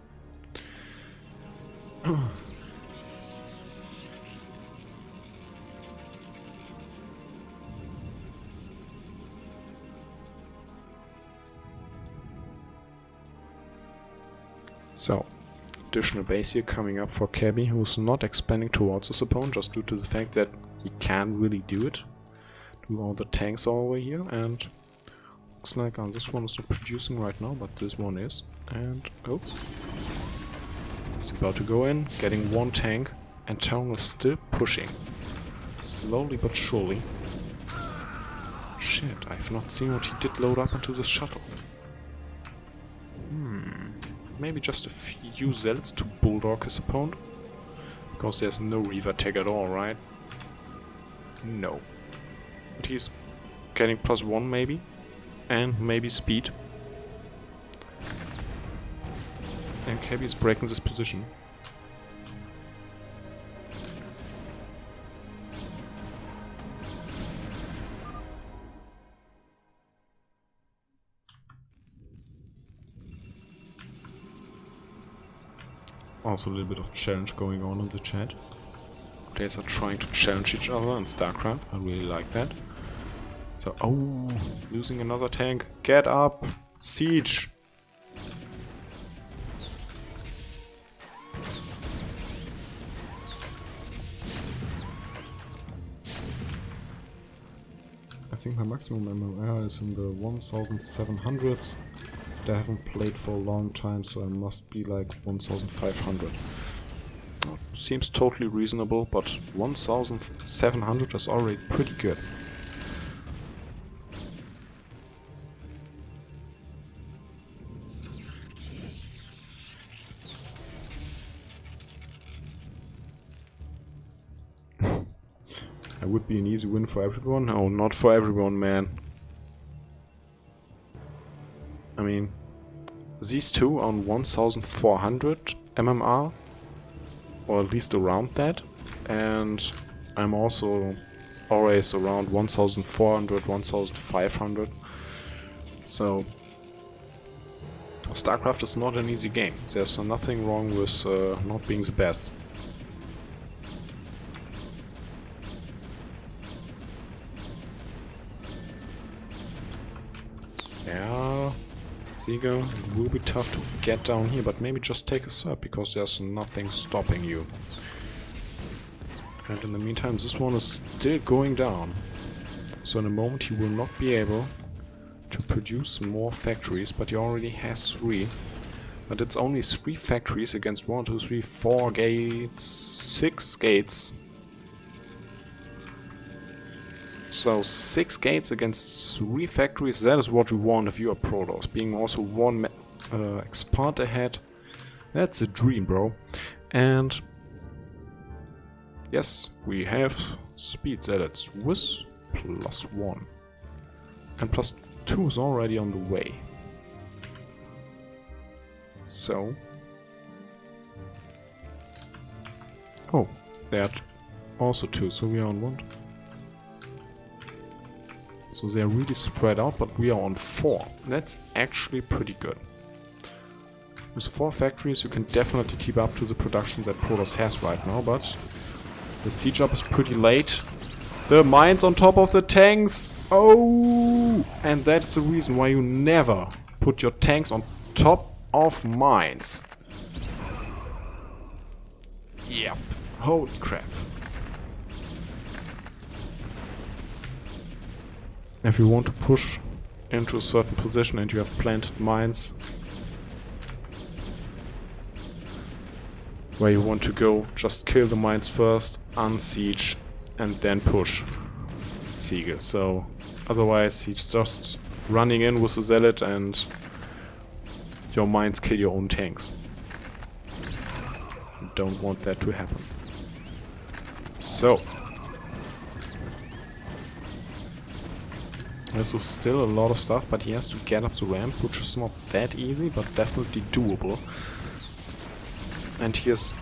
So, additional base here coming up for Cabby, who's not expanding towards his opponent just due to the fact that he can't really do it. Do all the tanks all over here, and looks like this one is not producing right now, but this one is. And oh, he's about to go in, getting one tank, and Town is still pushing. Slowly but surely. Shit, I've not seen what he did load up into the shuttle. Maybe just a few Zealots to bulldog his opponent? Because there's no Reaver tech at all, right? No. But he's getting +1 maybe? And maybe speed. And Cabby is breaking this position. Also a little bit of challenge going on in the chat. Players are trying to challenge each other in StarCraft. I really like that. So, oh, losing another tank. Get up! Siege! I think my maximum MMR is in the 1700s. I haven't played for a long time, so I must be like 1500. Seems totally reasonable, but 1700 is already pretty good. It would be an easy win for everyone. No, not for everyone, man. I mean, these two on 1400 MMR, or at least around that, and I'm also always around 1400, 1500, so StarCraft is not an easy game. There's nothing wrong with not being the best. Yeah, Ziege, it will be tough to get down here, but maybe just take a third, because there's nothing stopping you. And in the meantime, this one is still going down. So in a moment he will not be able to produce more factories, but he already has 3. But it's only 3 factories against 1, 2, 3, 4 gates, 6 gates. So 6 gates against 3 factories, that is what you want if you are Protoss. Being also 1 expand ahead, that's a dream, bro. And yes, we have speed Zealots with +1. And +2 is already on the way. So... oh, there are also 2, so we are on 1. So they are really spread out, but we are on 4. That's actually pretty good. With 4 factories you can definitely keep up to the production that Protoss has right now, but the siege up is pretty late. The mines on top of the tanks! Oh! And that's the reason why you never put your tanks on top of mines. Yep. Holy crap. If you want to push into a certain position and you have planted mines where you want to go, just kill the mines first, unsiege, and then push Ziegel. So otherwise he's just running in with the zealot and your mines kill your own tanks. You don't want that to happen. So this is still a lot of stuff, but he has to get up the ramp, which is not that easy, but definitely doable. And he has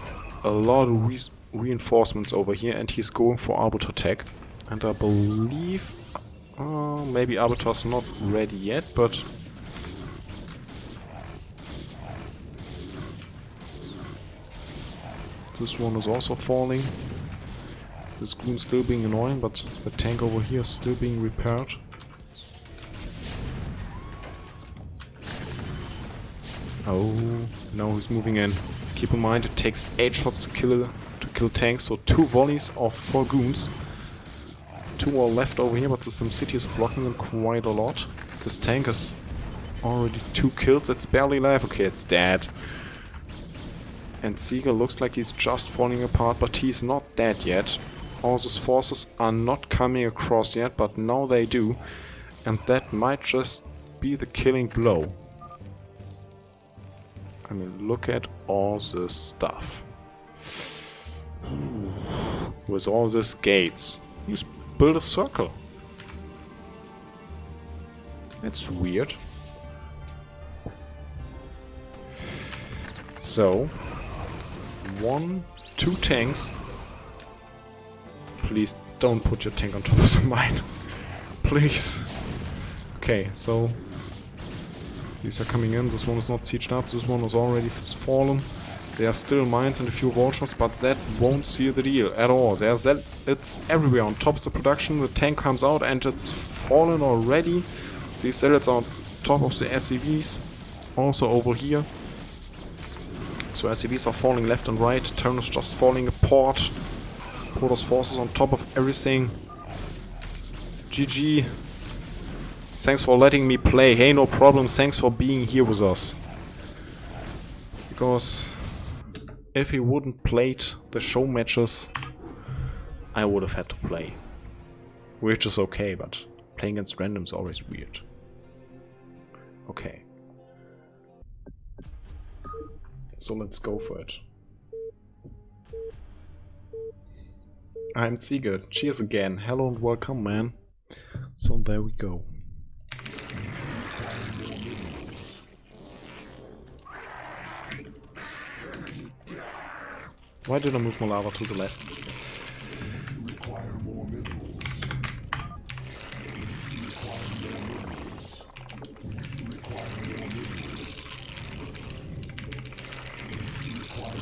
a lot of reinforcements over here, and he's going for Arbiter Tech. And I believe maybe Arbiter's not ready yet, but this one is also falling. This goon still being annoying, but the tank over here is still being repaired. Oh, no, he's moving in. Keep in mind, it takes 8 shots to kill tanks, so 2 volleys of 4 goons. 2 are left over here, but the SimCity is blocking them quite a lot. This tank is already 2 kills, it's barely alive. Okay, it's dead. And Ziegler looks like he's just falling apart, but he's not dead yet. All those forces are not coming across yet, but now they do. And that might just be the killing blow. I mean, look at all this stuff. With all these gates. He's built a circle. That's weird. So, 1, 2 tanks. Please don't put your tank on top of the mine. Please. Okay, so these are coming in. This one is not sieged up. This one is already fallen. There are still mines and a few vultures, but that won't seal the deal at all. It's everywhere on top of the production. The tank comes out and it's fallen already. These zealots are on top of the SCVs. Also over here. So SCVs are falling left and right. Turn is just falling apart. Protoss forces on top of everything. GG. Thanks for letting me play. Hey, no problem. Thanks for being here with us. Because if he wouldn't played the show matches, I would have had to play. Which is okay, but playing against random is always weird. Okay. So let's go for it. I'm Ziegler. Cheers again. Hello and welcome, man. So there we go. Why did I move my lava to the left?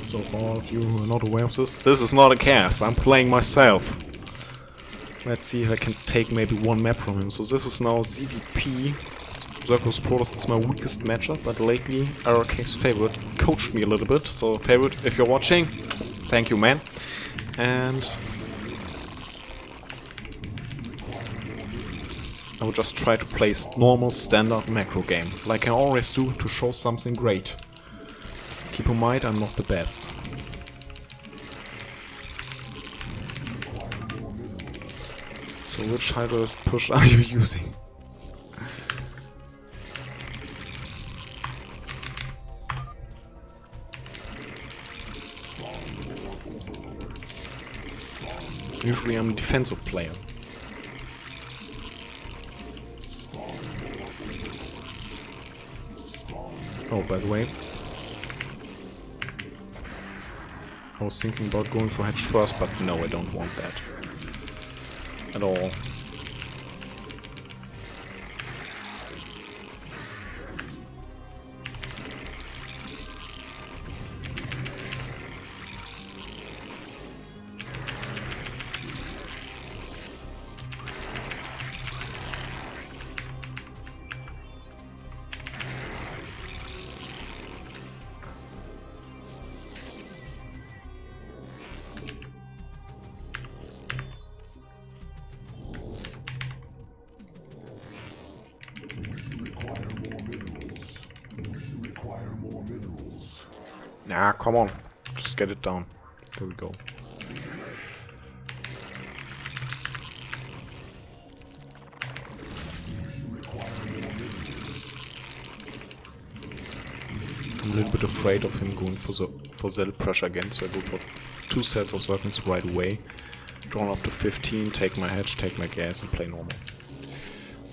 So for all of you who are not aware of this is not a cast, I'm playing myself. Let's see if I can take maybe one map from him. So this is now ZVP. Zergo's Protoss is my weakest matchup, but lately RRK's favorite coached me a little bit. So favorite, if you're watching, thank you, man. And I will just try to play normal standard macro game, like I always do, to show something great. Keep in mind, I'm not the best. So which hydroist push are you using? Usually I'm a defensive player. Oh, by the way, I was thinking about going for hedge first, but no, I don't want that. At all. Ah, come on. Just get it down. There we go. I'm a little bit afraid of him going for cell pressure again, so I go for 2 sets of circles right away. Drawn up to 15, take my hedge, take my gas, and play normal.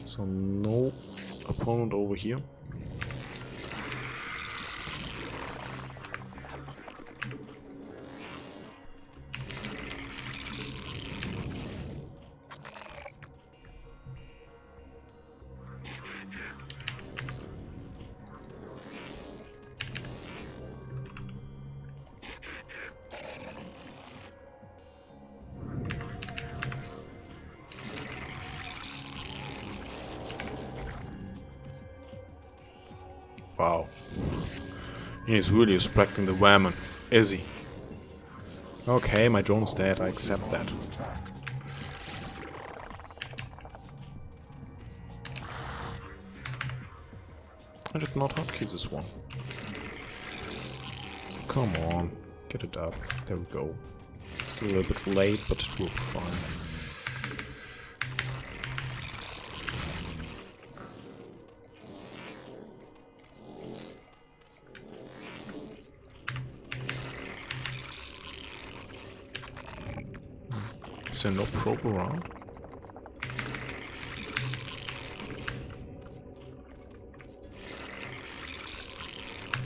So no opponent over here. Wow. He's really respecting the woman, is he? Okay, my drone is dead, I accept that. I did not hotkey this one. So come on, get it up. There we go. Still a little bit late, but it will be fine. Is there no probe around?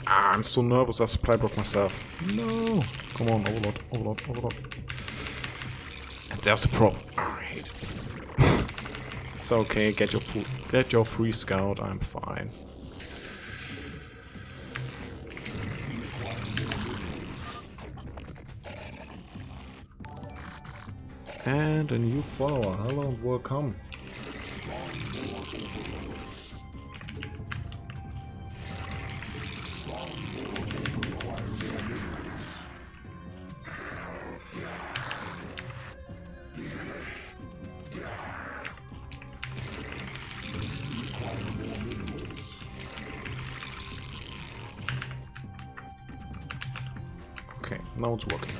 Ah, I'm so nervous I supply block myself. No! Come on, overload, overload, overload. And there's a probe. Ah, I hate it. It's okay, get your free scout, I'm fine. And a new follower. Hello and welcome. Okay, now it's working.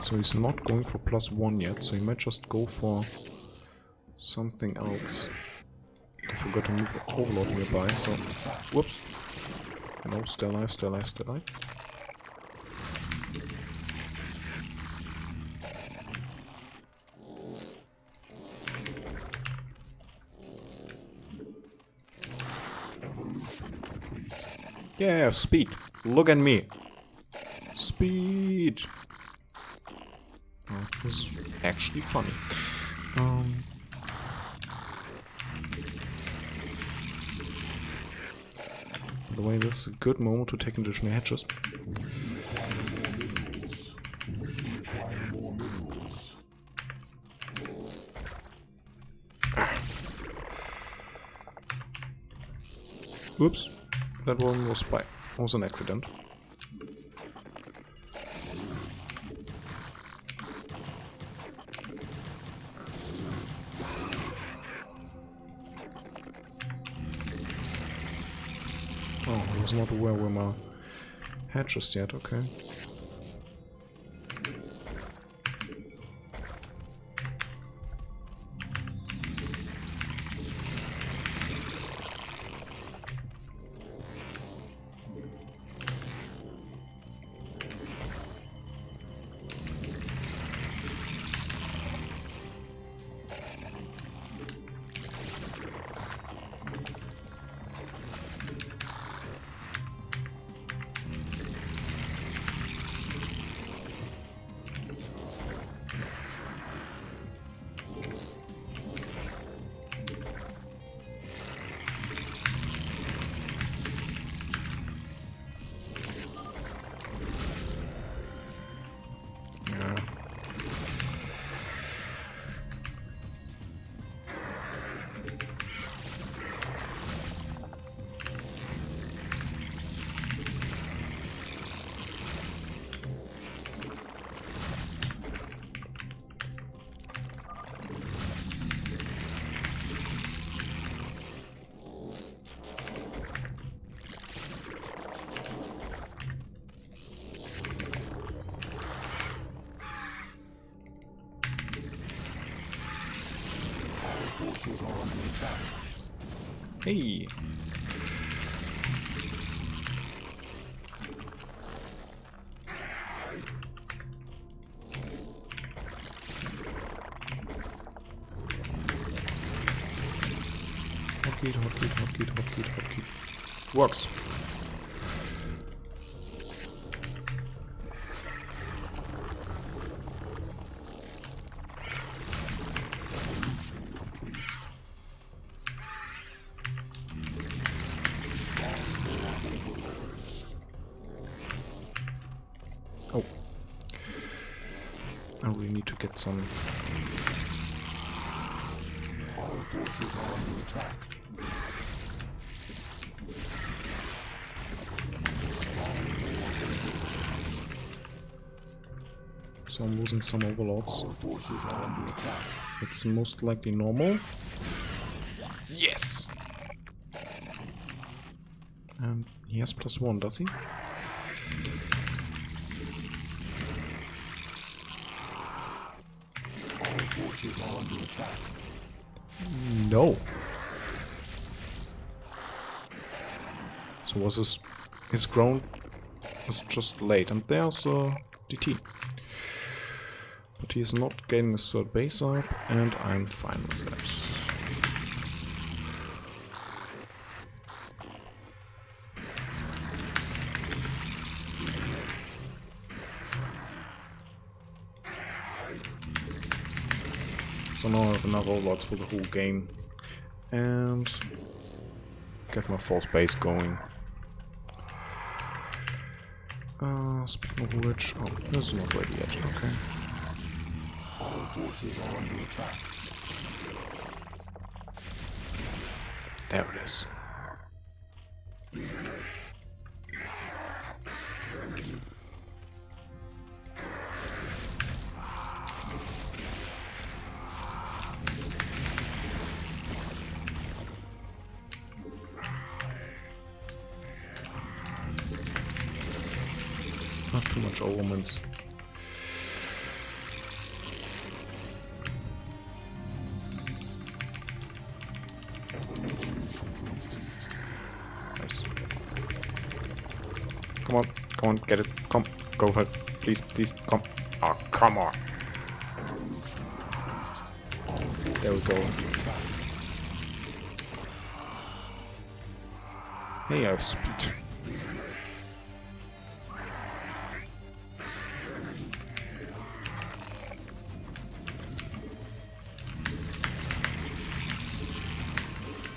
So he's not going for +1 yet, so he might just go for something else. I forgot to move overload nearby, so... Whoops. No, still alive, still alive, still alive. Yeah, speed. Look at me. Speed. Oh, this is actually funny. By the way, this is a good moment to take additional hatches. Oops, that one was an accident. Oh, I was not aware where my hatches yet, okay. Hey! Hotkey. Works. Oh. I really need to get some... Our forces are under attack. So I'm losing some overlords. Our forces are under attack. It's most likely normal. Yes! And he has +1, does he? Our forces are under attack. No. So was his ground was just late, and there's DT. But he is not getting his third base up, and I'm fine with that. So now I have enough overlords for the whole game, and get my fourth base going. Speaking of which, oh, this is not ready yet, okay. Our forces are under attack. There it is. Not too much overmans. Nice. Come on, get it. Come, go for it. Please, come. Oh, come on. There we go. Hey, I have speed.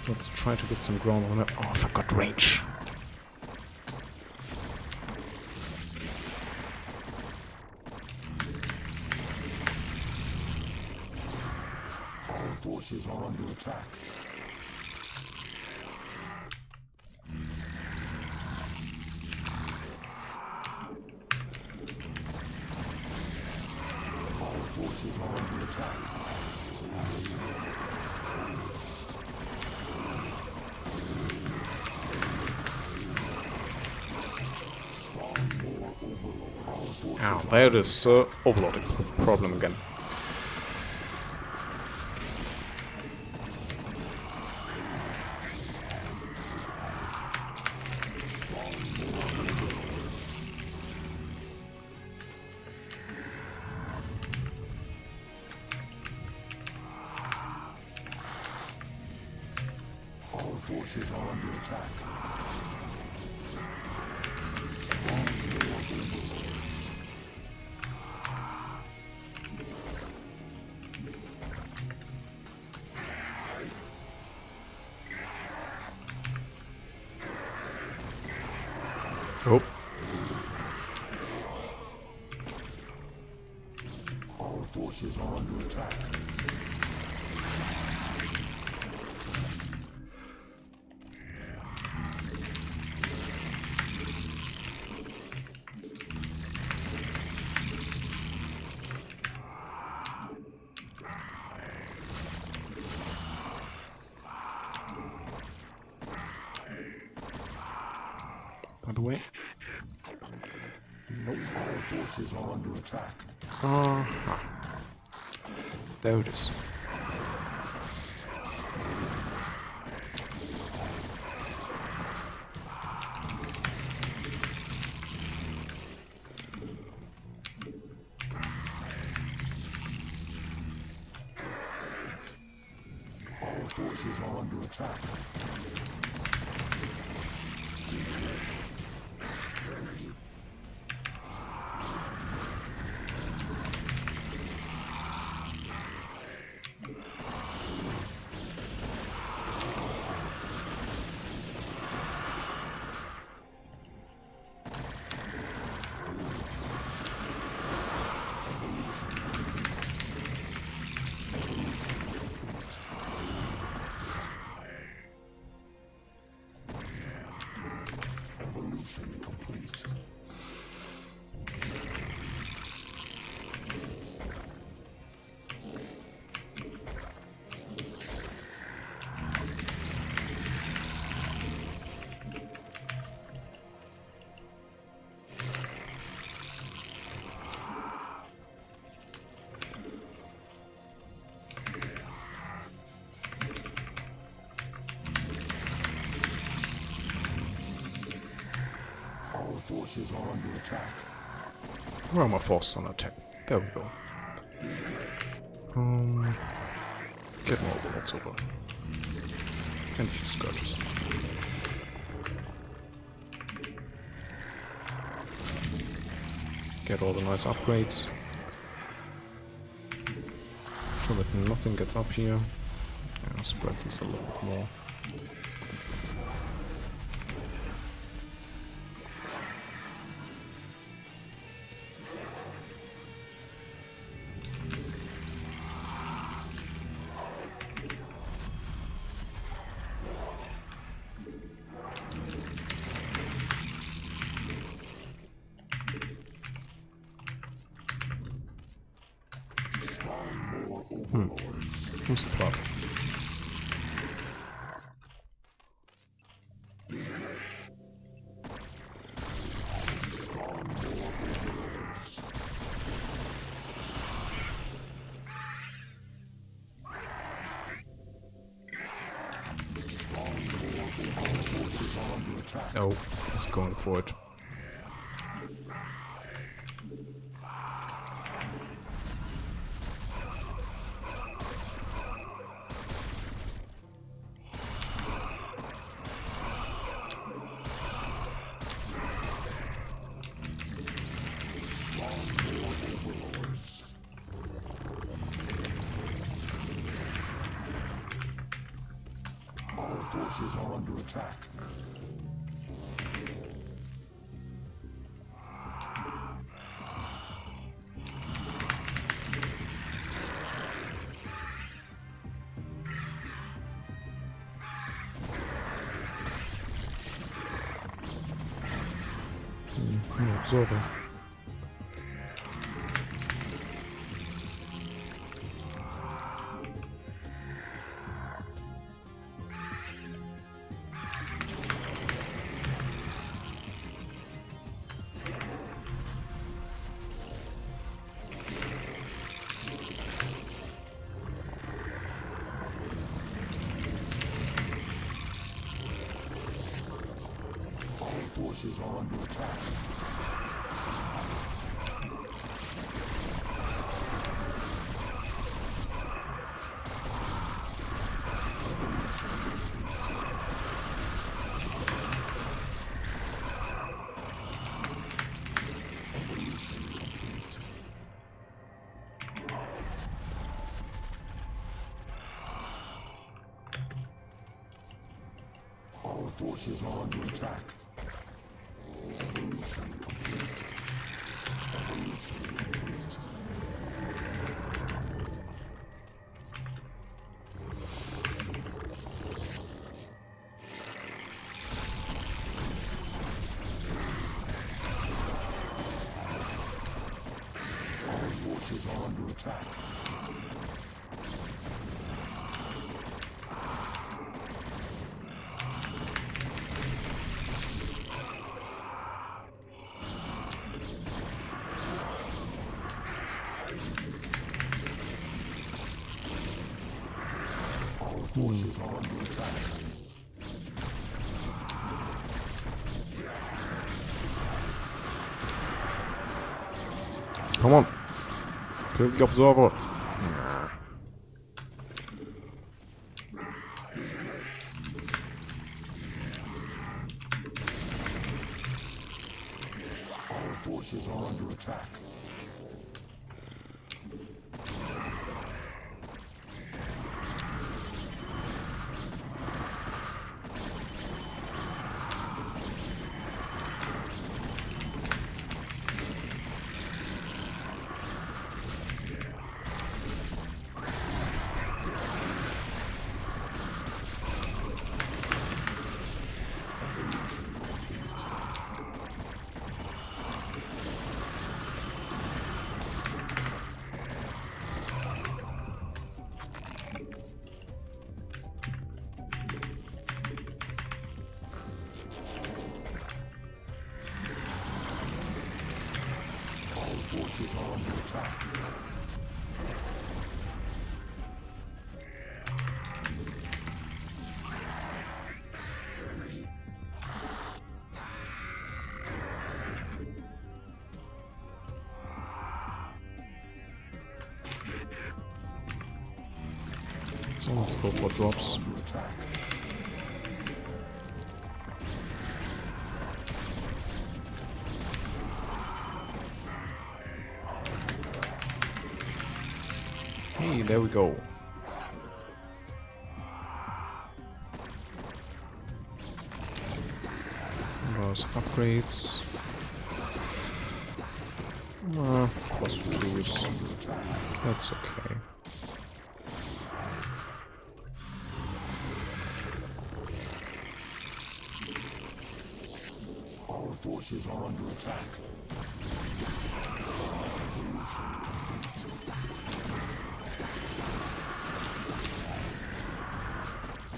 Let's try to get some ground on it. Oh, I forgot range. Our forces are under attack. Our forces are under attack. Ah, there is overloading problem again. Our forces are under attack. Oh. Our forces are under attack. By the way. Nope. Our forces are under attack. There it is. forces are under attack. Forces are under attack. Where are my forces on attack? There we go. Get more bullets over. And a few scourges. Get all the nice upgrades. So that nothing gets up here. Yeah, spread this a little bit more. Who's the plot? Oh, he's going for it. Forces are under attack. Observer. Forces are under attack. Our forces are under attack. Forces are under attack. Our forces are under attack. Come on. Kill the observer. attack. Forces are under attack. So let's go for drops. Hey, there we go. Those upgrades. Plus 2s. That's okay. Our forces are under attack.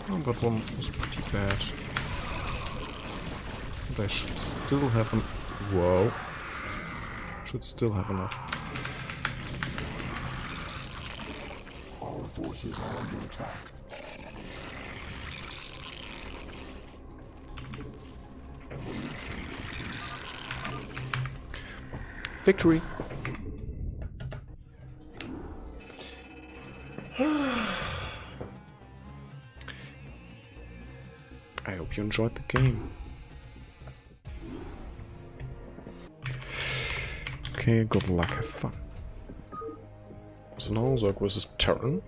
Oh, that one was pretty bad. But I should still have an... Whoa. Should still have enough. Our forces are under attack. Victory! I hope you enjoyed the game. Okay, good luck, have fun. So now Zerg versus Terran.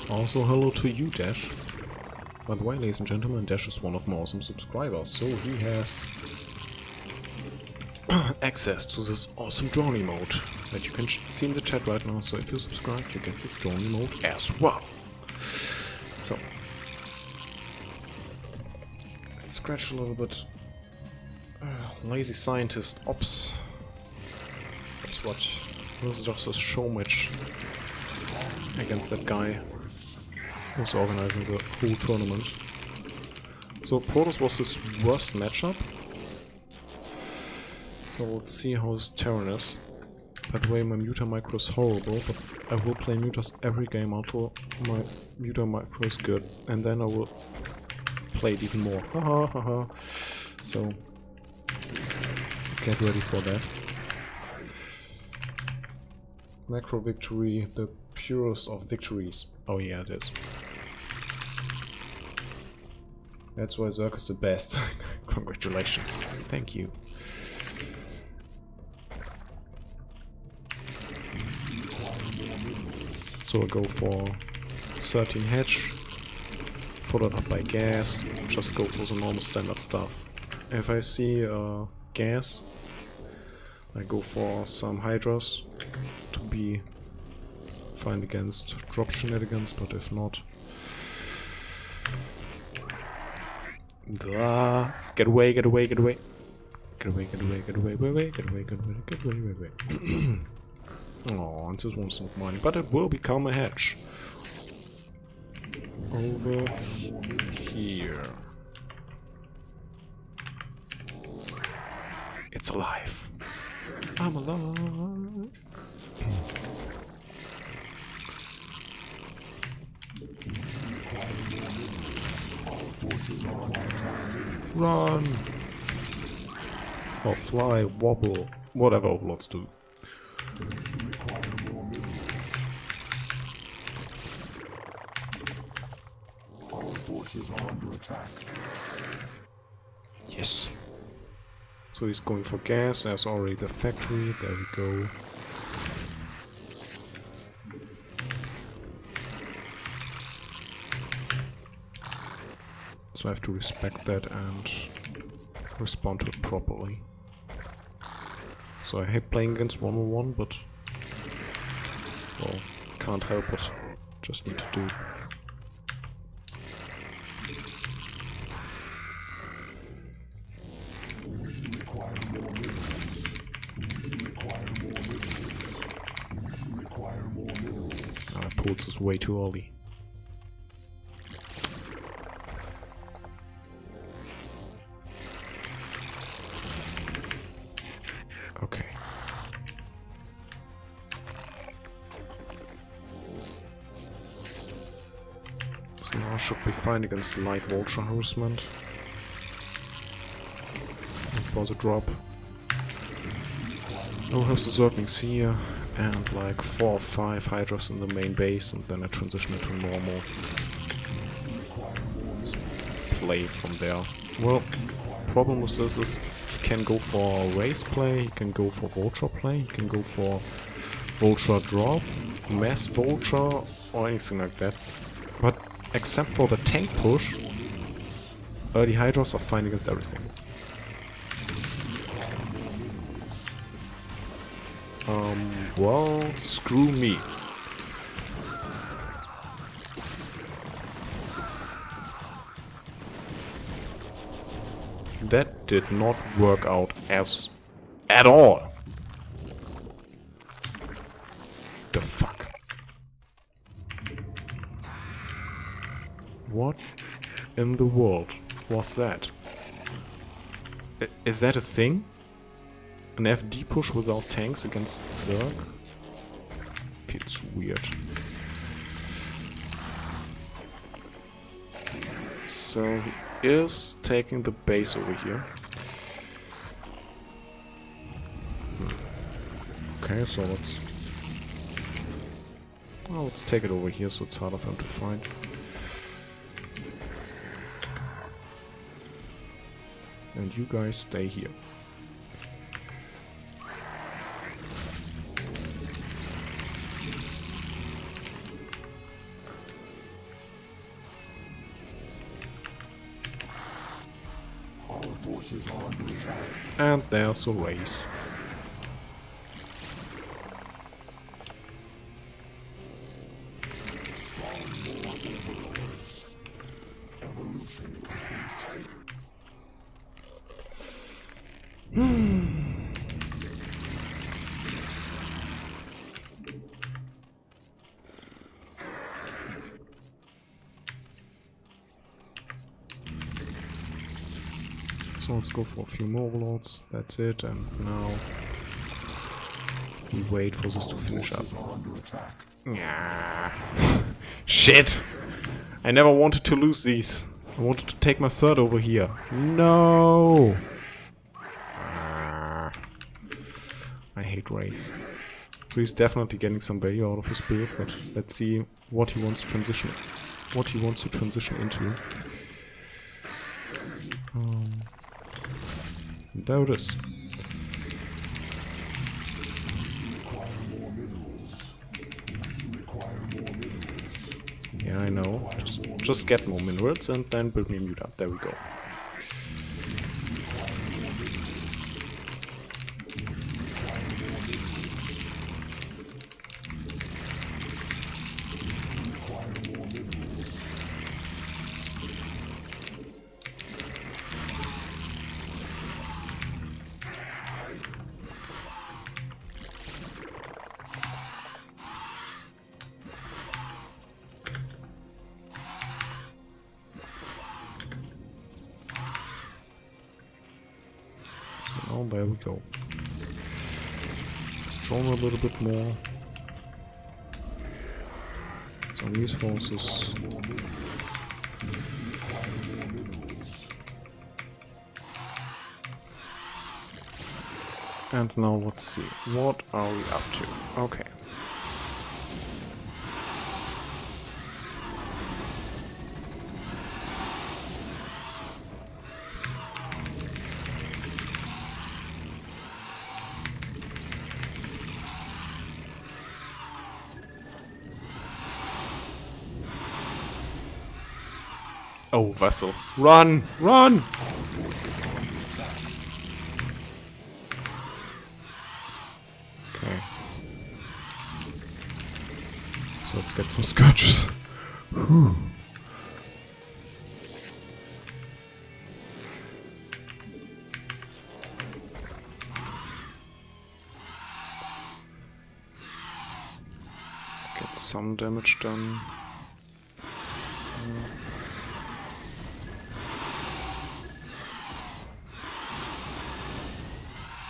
Also hello to you, Dash. By the way, ladies and gentlemen, Dash is one of my awesome subscribers, so he has access to this awesome drone emote that you can see in the chat right now. So if you subscribe, you get this drone emote as well. So let's scratch a little bit. Lazy scientist ops. Ops what? This is just a show match against that guy who's organizing the whole tournament. So Protoss was his worst matchup. So let's see how his Terran is. By the way, my Muta micro is horrible, but I will play Mutas every game until my Muta micro is good, and then I will play it even more. Haha, haha. So get ready for that. Macro victory, the purest of victories. Oh yeah, it is. That's why Zerg is the best. Congratulations. Thank you. So I go for 13 hedge, followed up by gas. Just go for the normal standard stuff. If I see gas, I go for some hydras to be fine against drop shenanigans, but if not... Get away, get away, get away. Get away, get away, get away, get away, get away, get away, get away, get away. Oh, and this one's not mine, but it will become a hatch. Over here. It's alive. I'm alive. Run! Or fly, wobble, whatever overlords do. Our forces are under attack. Yes. So he's going for gas. There's already the factory. There we go. So I have to respect that and respond to it properly. So I hate playing against 1-on-1, but well, can't help it. Just need to do it. I pulled this way too early. Okay. So now I should be fine against light vulture harassment. And for the drop. I'll have the Zerglings here and like 4 or 5 hydras in the main base, and then I transition it to normal. Just play from there. Well, problem with this is you can go for race play, you can go for vulture play, you can go for vulture drop, mass vulture, or anything like that. But except for the tank push, the hydras are fine against everything. Well, screw me. That did not work out at all. The fuck? What in the world was that? Is that a thing? An FD push without tanks against Zerg? It's weird. So he is taking the base over here. Okay, so let's take it over here so it's harder for him to find. And you guys stay here. And there's a race. So let's go for a few more overlords, that's it, and now we wait for this to finish up. Yeah. Shit! I never wanted to lose these. I wanted to take my third over here. No! I hate Wraith. So he's definitely getting some value out of his build, but let's see what he wants to transition into. There it is. Yeah, I know. Just get more minerals and then build me a mute up. There we go. Oh, there we go. Strong a little bit more. Some resources. And now let's see. What are we up to? Okay. Oh, vessel. Run! Run! Okay. So let's get some scourges. Whew. Get some damage done.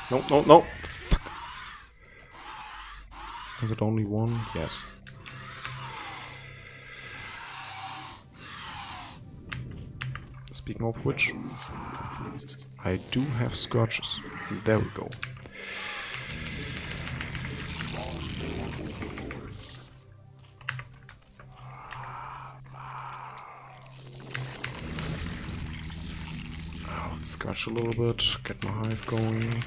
No, no, no! Fuck! Is it only one? Yes. Speaking of which, I do have scourges. There we go. Let's scourge a little bit, get my hive going,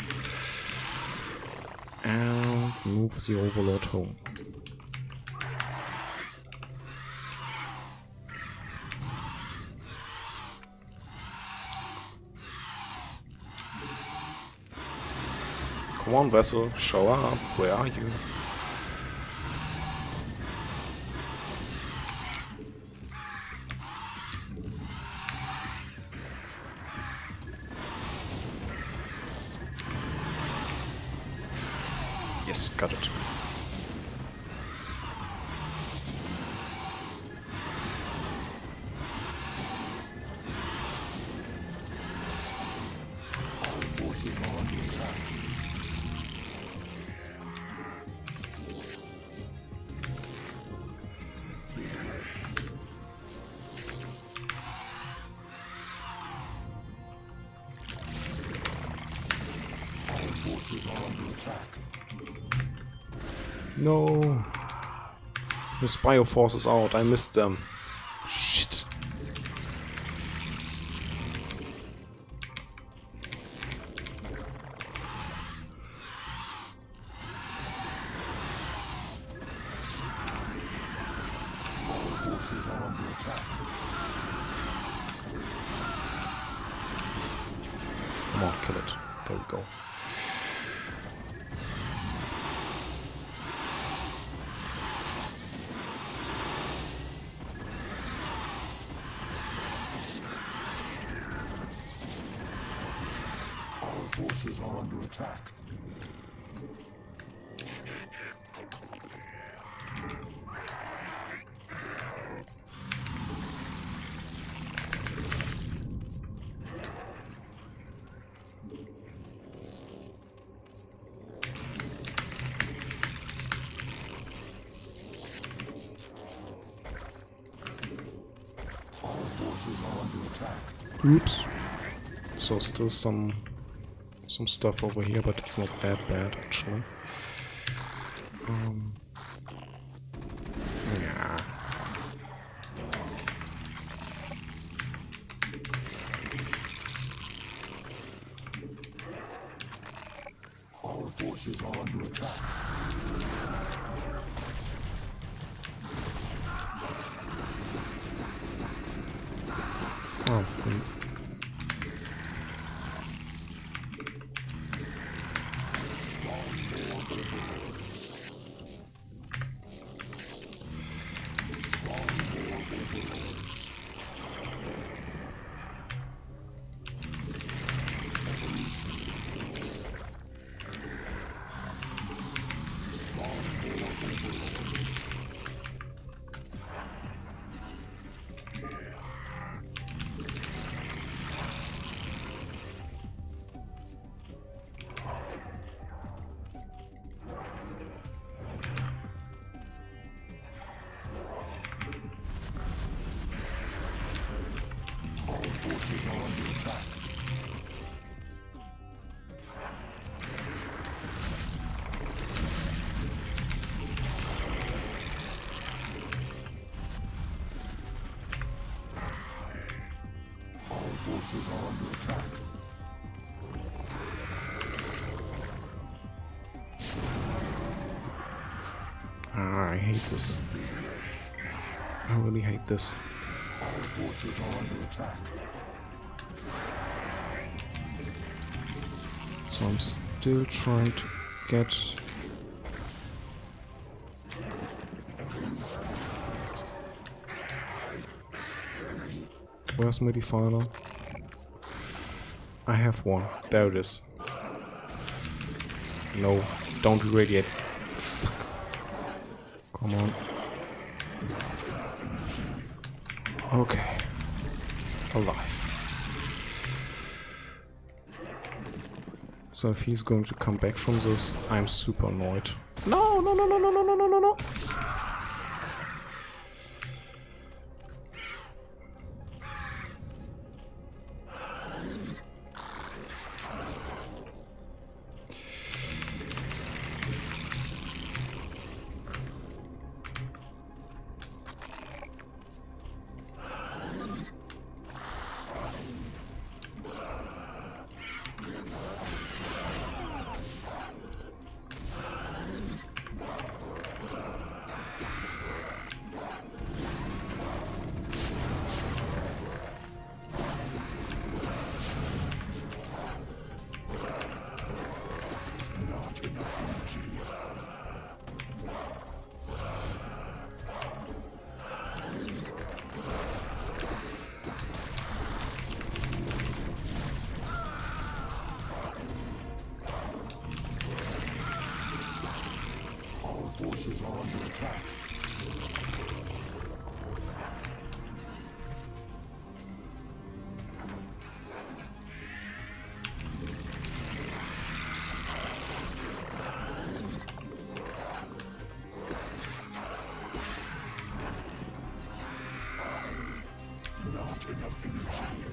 and move the overlord home. Come on, vessel, show up. Where are you? Yes, got it. Our forces are under attack. Our forces are under attack. No. This bioforce is out. I missed them. Shit. Our forces are under attack. Come on, kill it. There we go. Forces are under attack. Our forces are under attack. Oops. So still some stuff over here, but it's not that bad actually. Yeah. Our forces are under attack. hate this. I really hate this. Our forces are under attack. So I'm still trying to get... Where's my defiler? I have one. There it is. No, don't irradiate. Fuck. Come on. Okay. Alive. So if he's going to come back from this, I'm super annoyed. No, no, no, no, no, no, no, no, no, no. Forces are under attack. Not enough energy.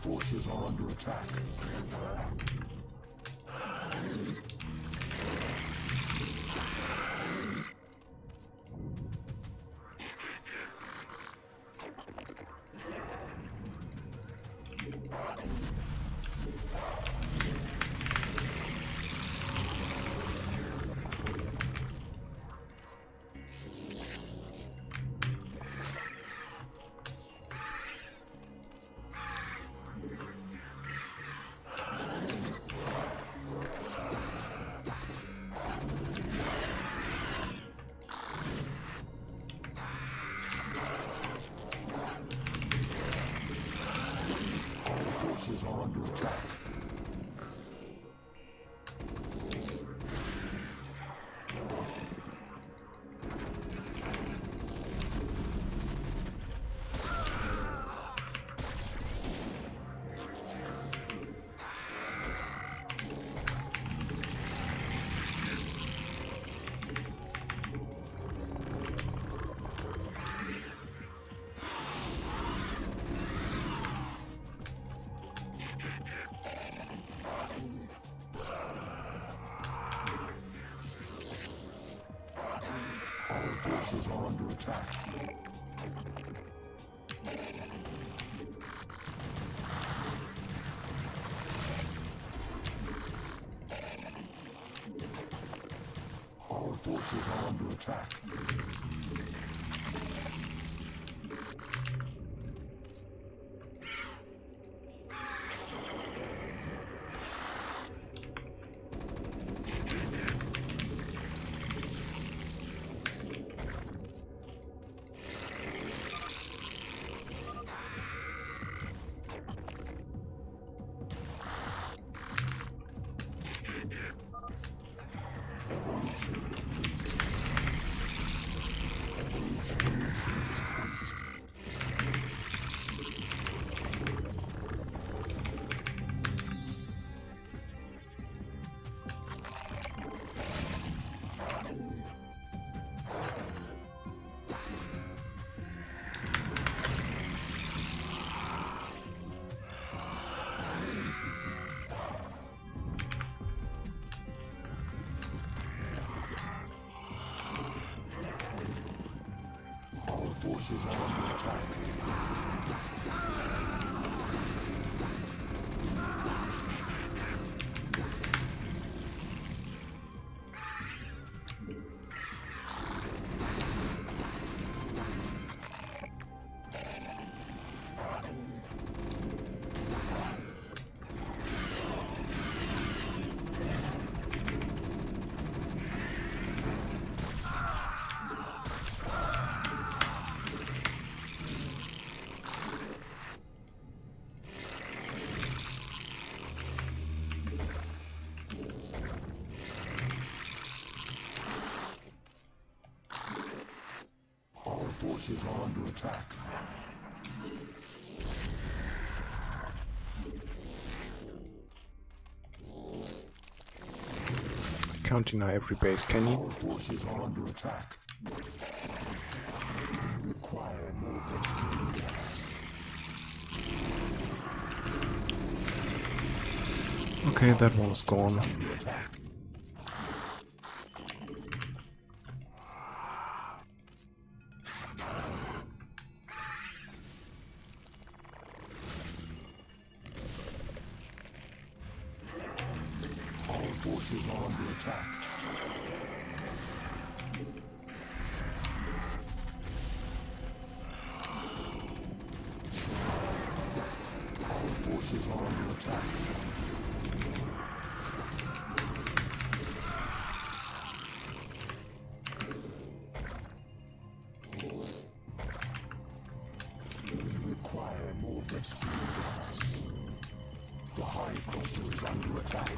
Forces are under attack. Forces are under attack. Forces are under attack. Our forces are under attack. forces are under attack. Forces are under attack. Can't deny every base, can you? Our forces are under attack. Require more vestige gas. Okay, that one's gone. Forces are under attack. Our forces are under attack. Require more vestige gas. The hive cluster is under attack.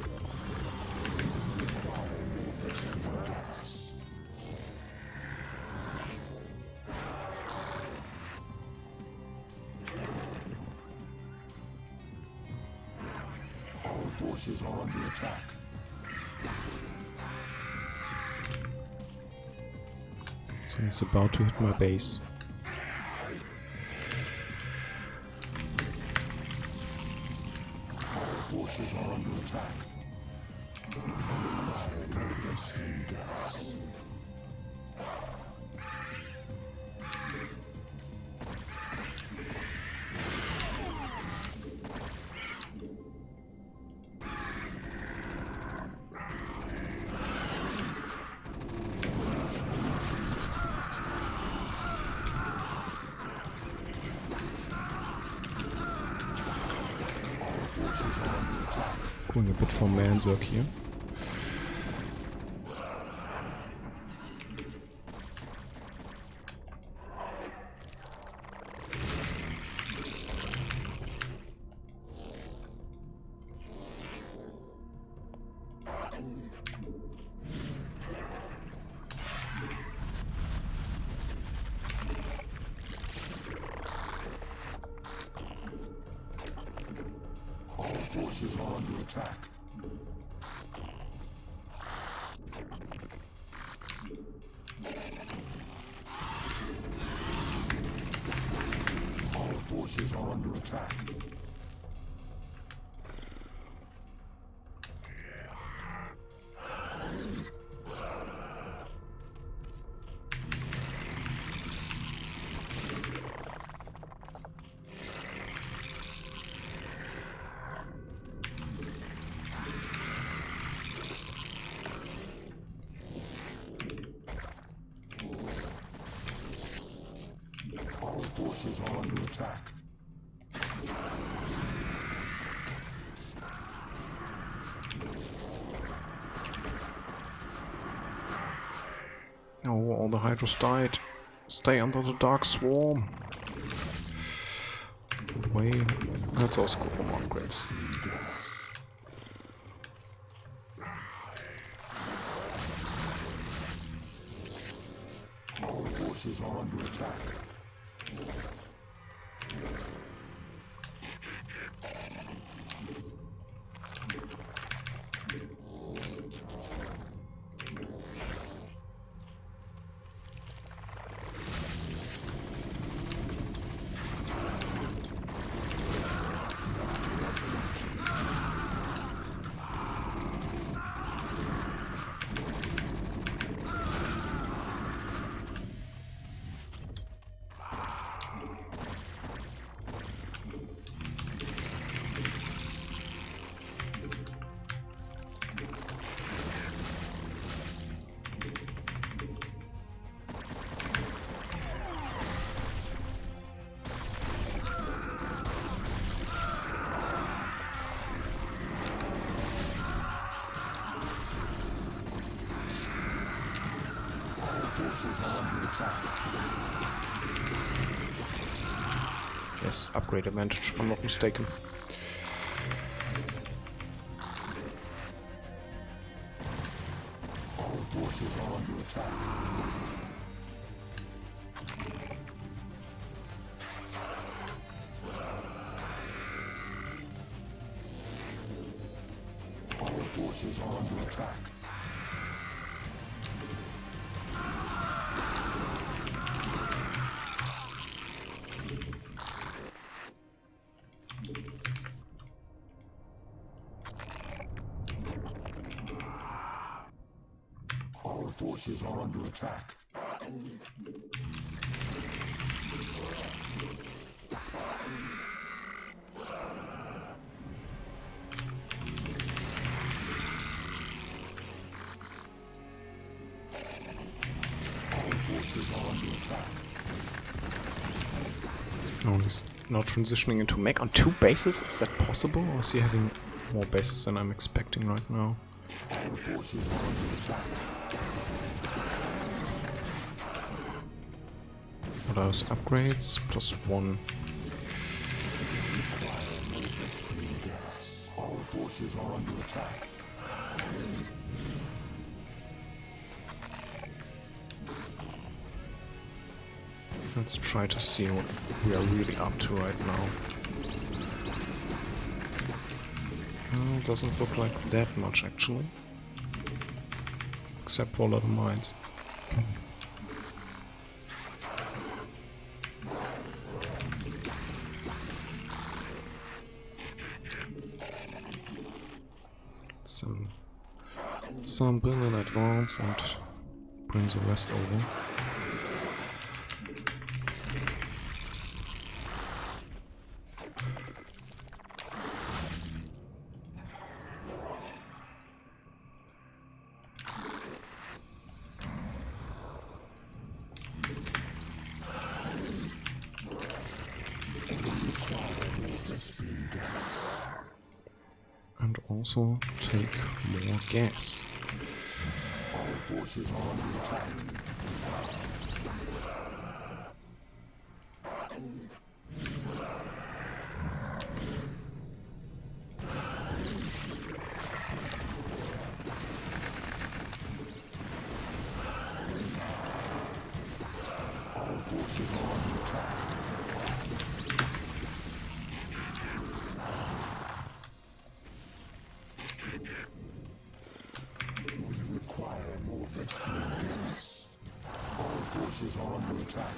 Our forces are under attack. So he's about to hit my base. Our forces are under attack. Going a bit for Manzurk here. Forces are under attack. Our forces are under attack. Our forces are under attack. Oh, all the Hydras died. Stay under the Dark Swarm. Wait, let's also go for more upgrades. Our forces are under attack. Yes, upgrade advantage if I'm not mistaken. Our forces are under attack. Our forces are under attack. Our forces are under attack. Our forces are under attack. Oh, he's now transitioning into mech on 2 bases? Is that possible? Or is he having more bases than I'm expecting right now? Our forces are under attack. What are those upgrades? +1. Our forces are under attack. Let's try to see what we are really up to right now. Doesn't look like that much actually. Except for a lot of mines. Some build in advance and bring the rest over. And also take more gas. Our forces are under attack. Our forces are under attack. We require more rescue gas. Our forces are under attack.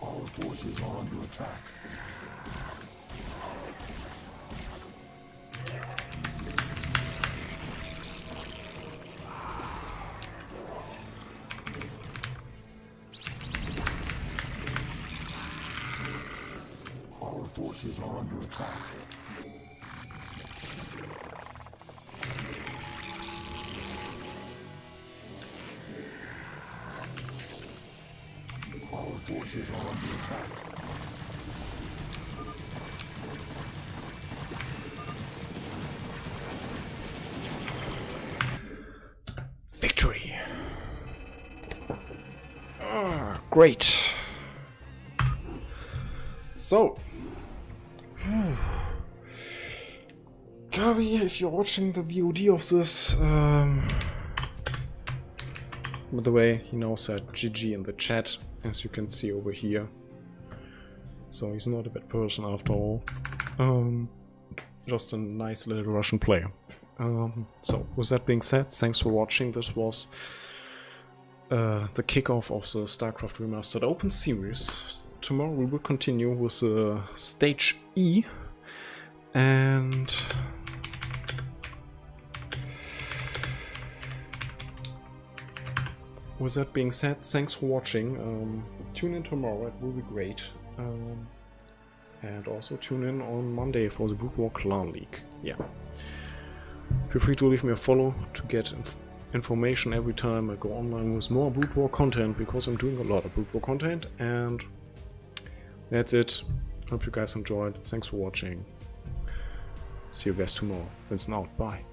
Our forces are under attack. Our forces are under attack. Our forces are under attack. Victory! Ah, great! So, Gabi, if you're watching the VOD of this, by the way, he now said GG in the chat, as you can see over here. So he's not a bad person after all. Just a nice little Russian player. So, with that being said, thanks for watching. This was the kickoff of the StarCraft Remastered Open Series. Tomorrow we will continue with Stage E, and with that being said, thanks for watching. Tune in tomorrow, it will be great. And also tune in on Monday for the Brood War Clan League. Yeah. Feel free to leave me a follow to get information every time I go online with more Brood War content, because I'm doing a lot of Brood War content. And that's it. Hope you guys enjoyed. Thanks for watching. See you guys tomorrow. Vincent out. Bye.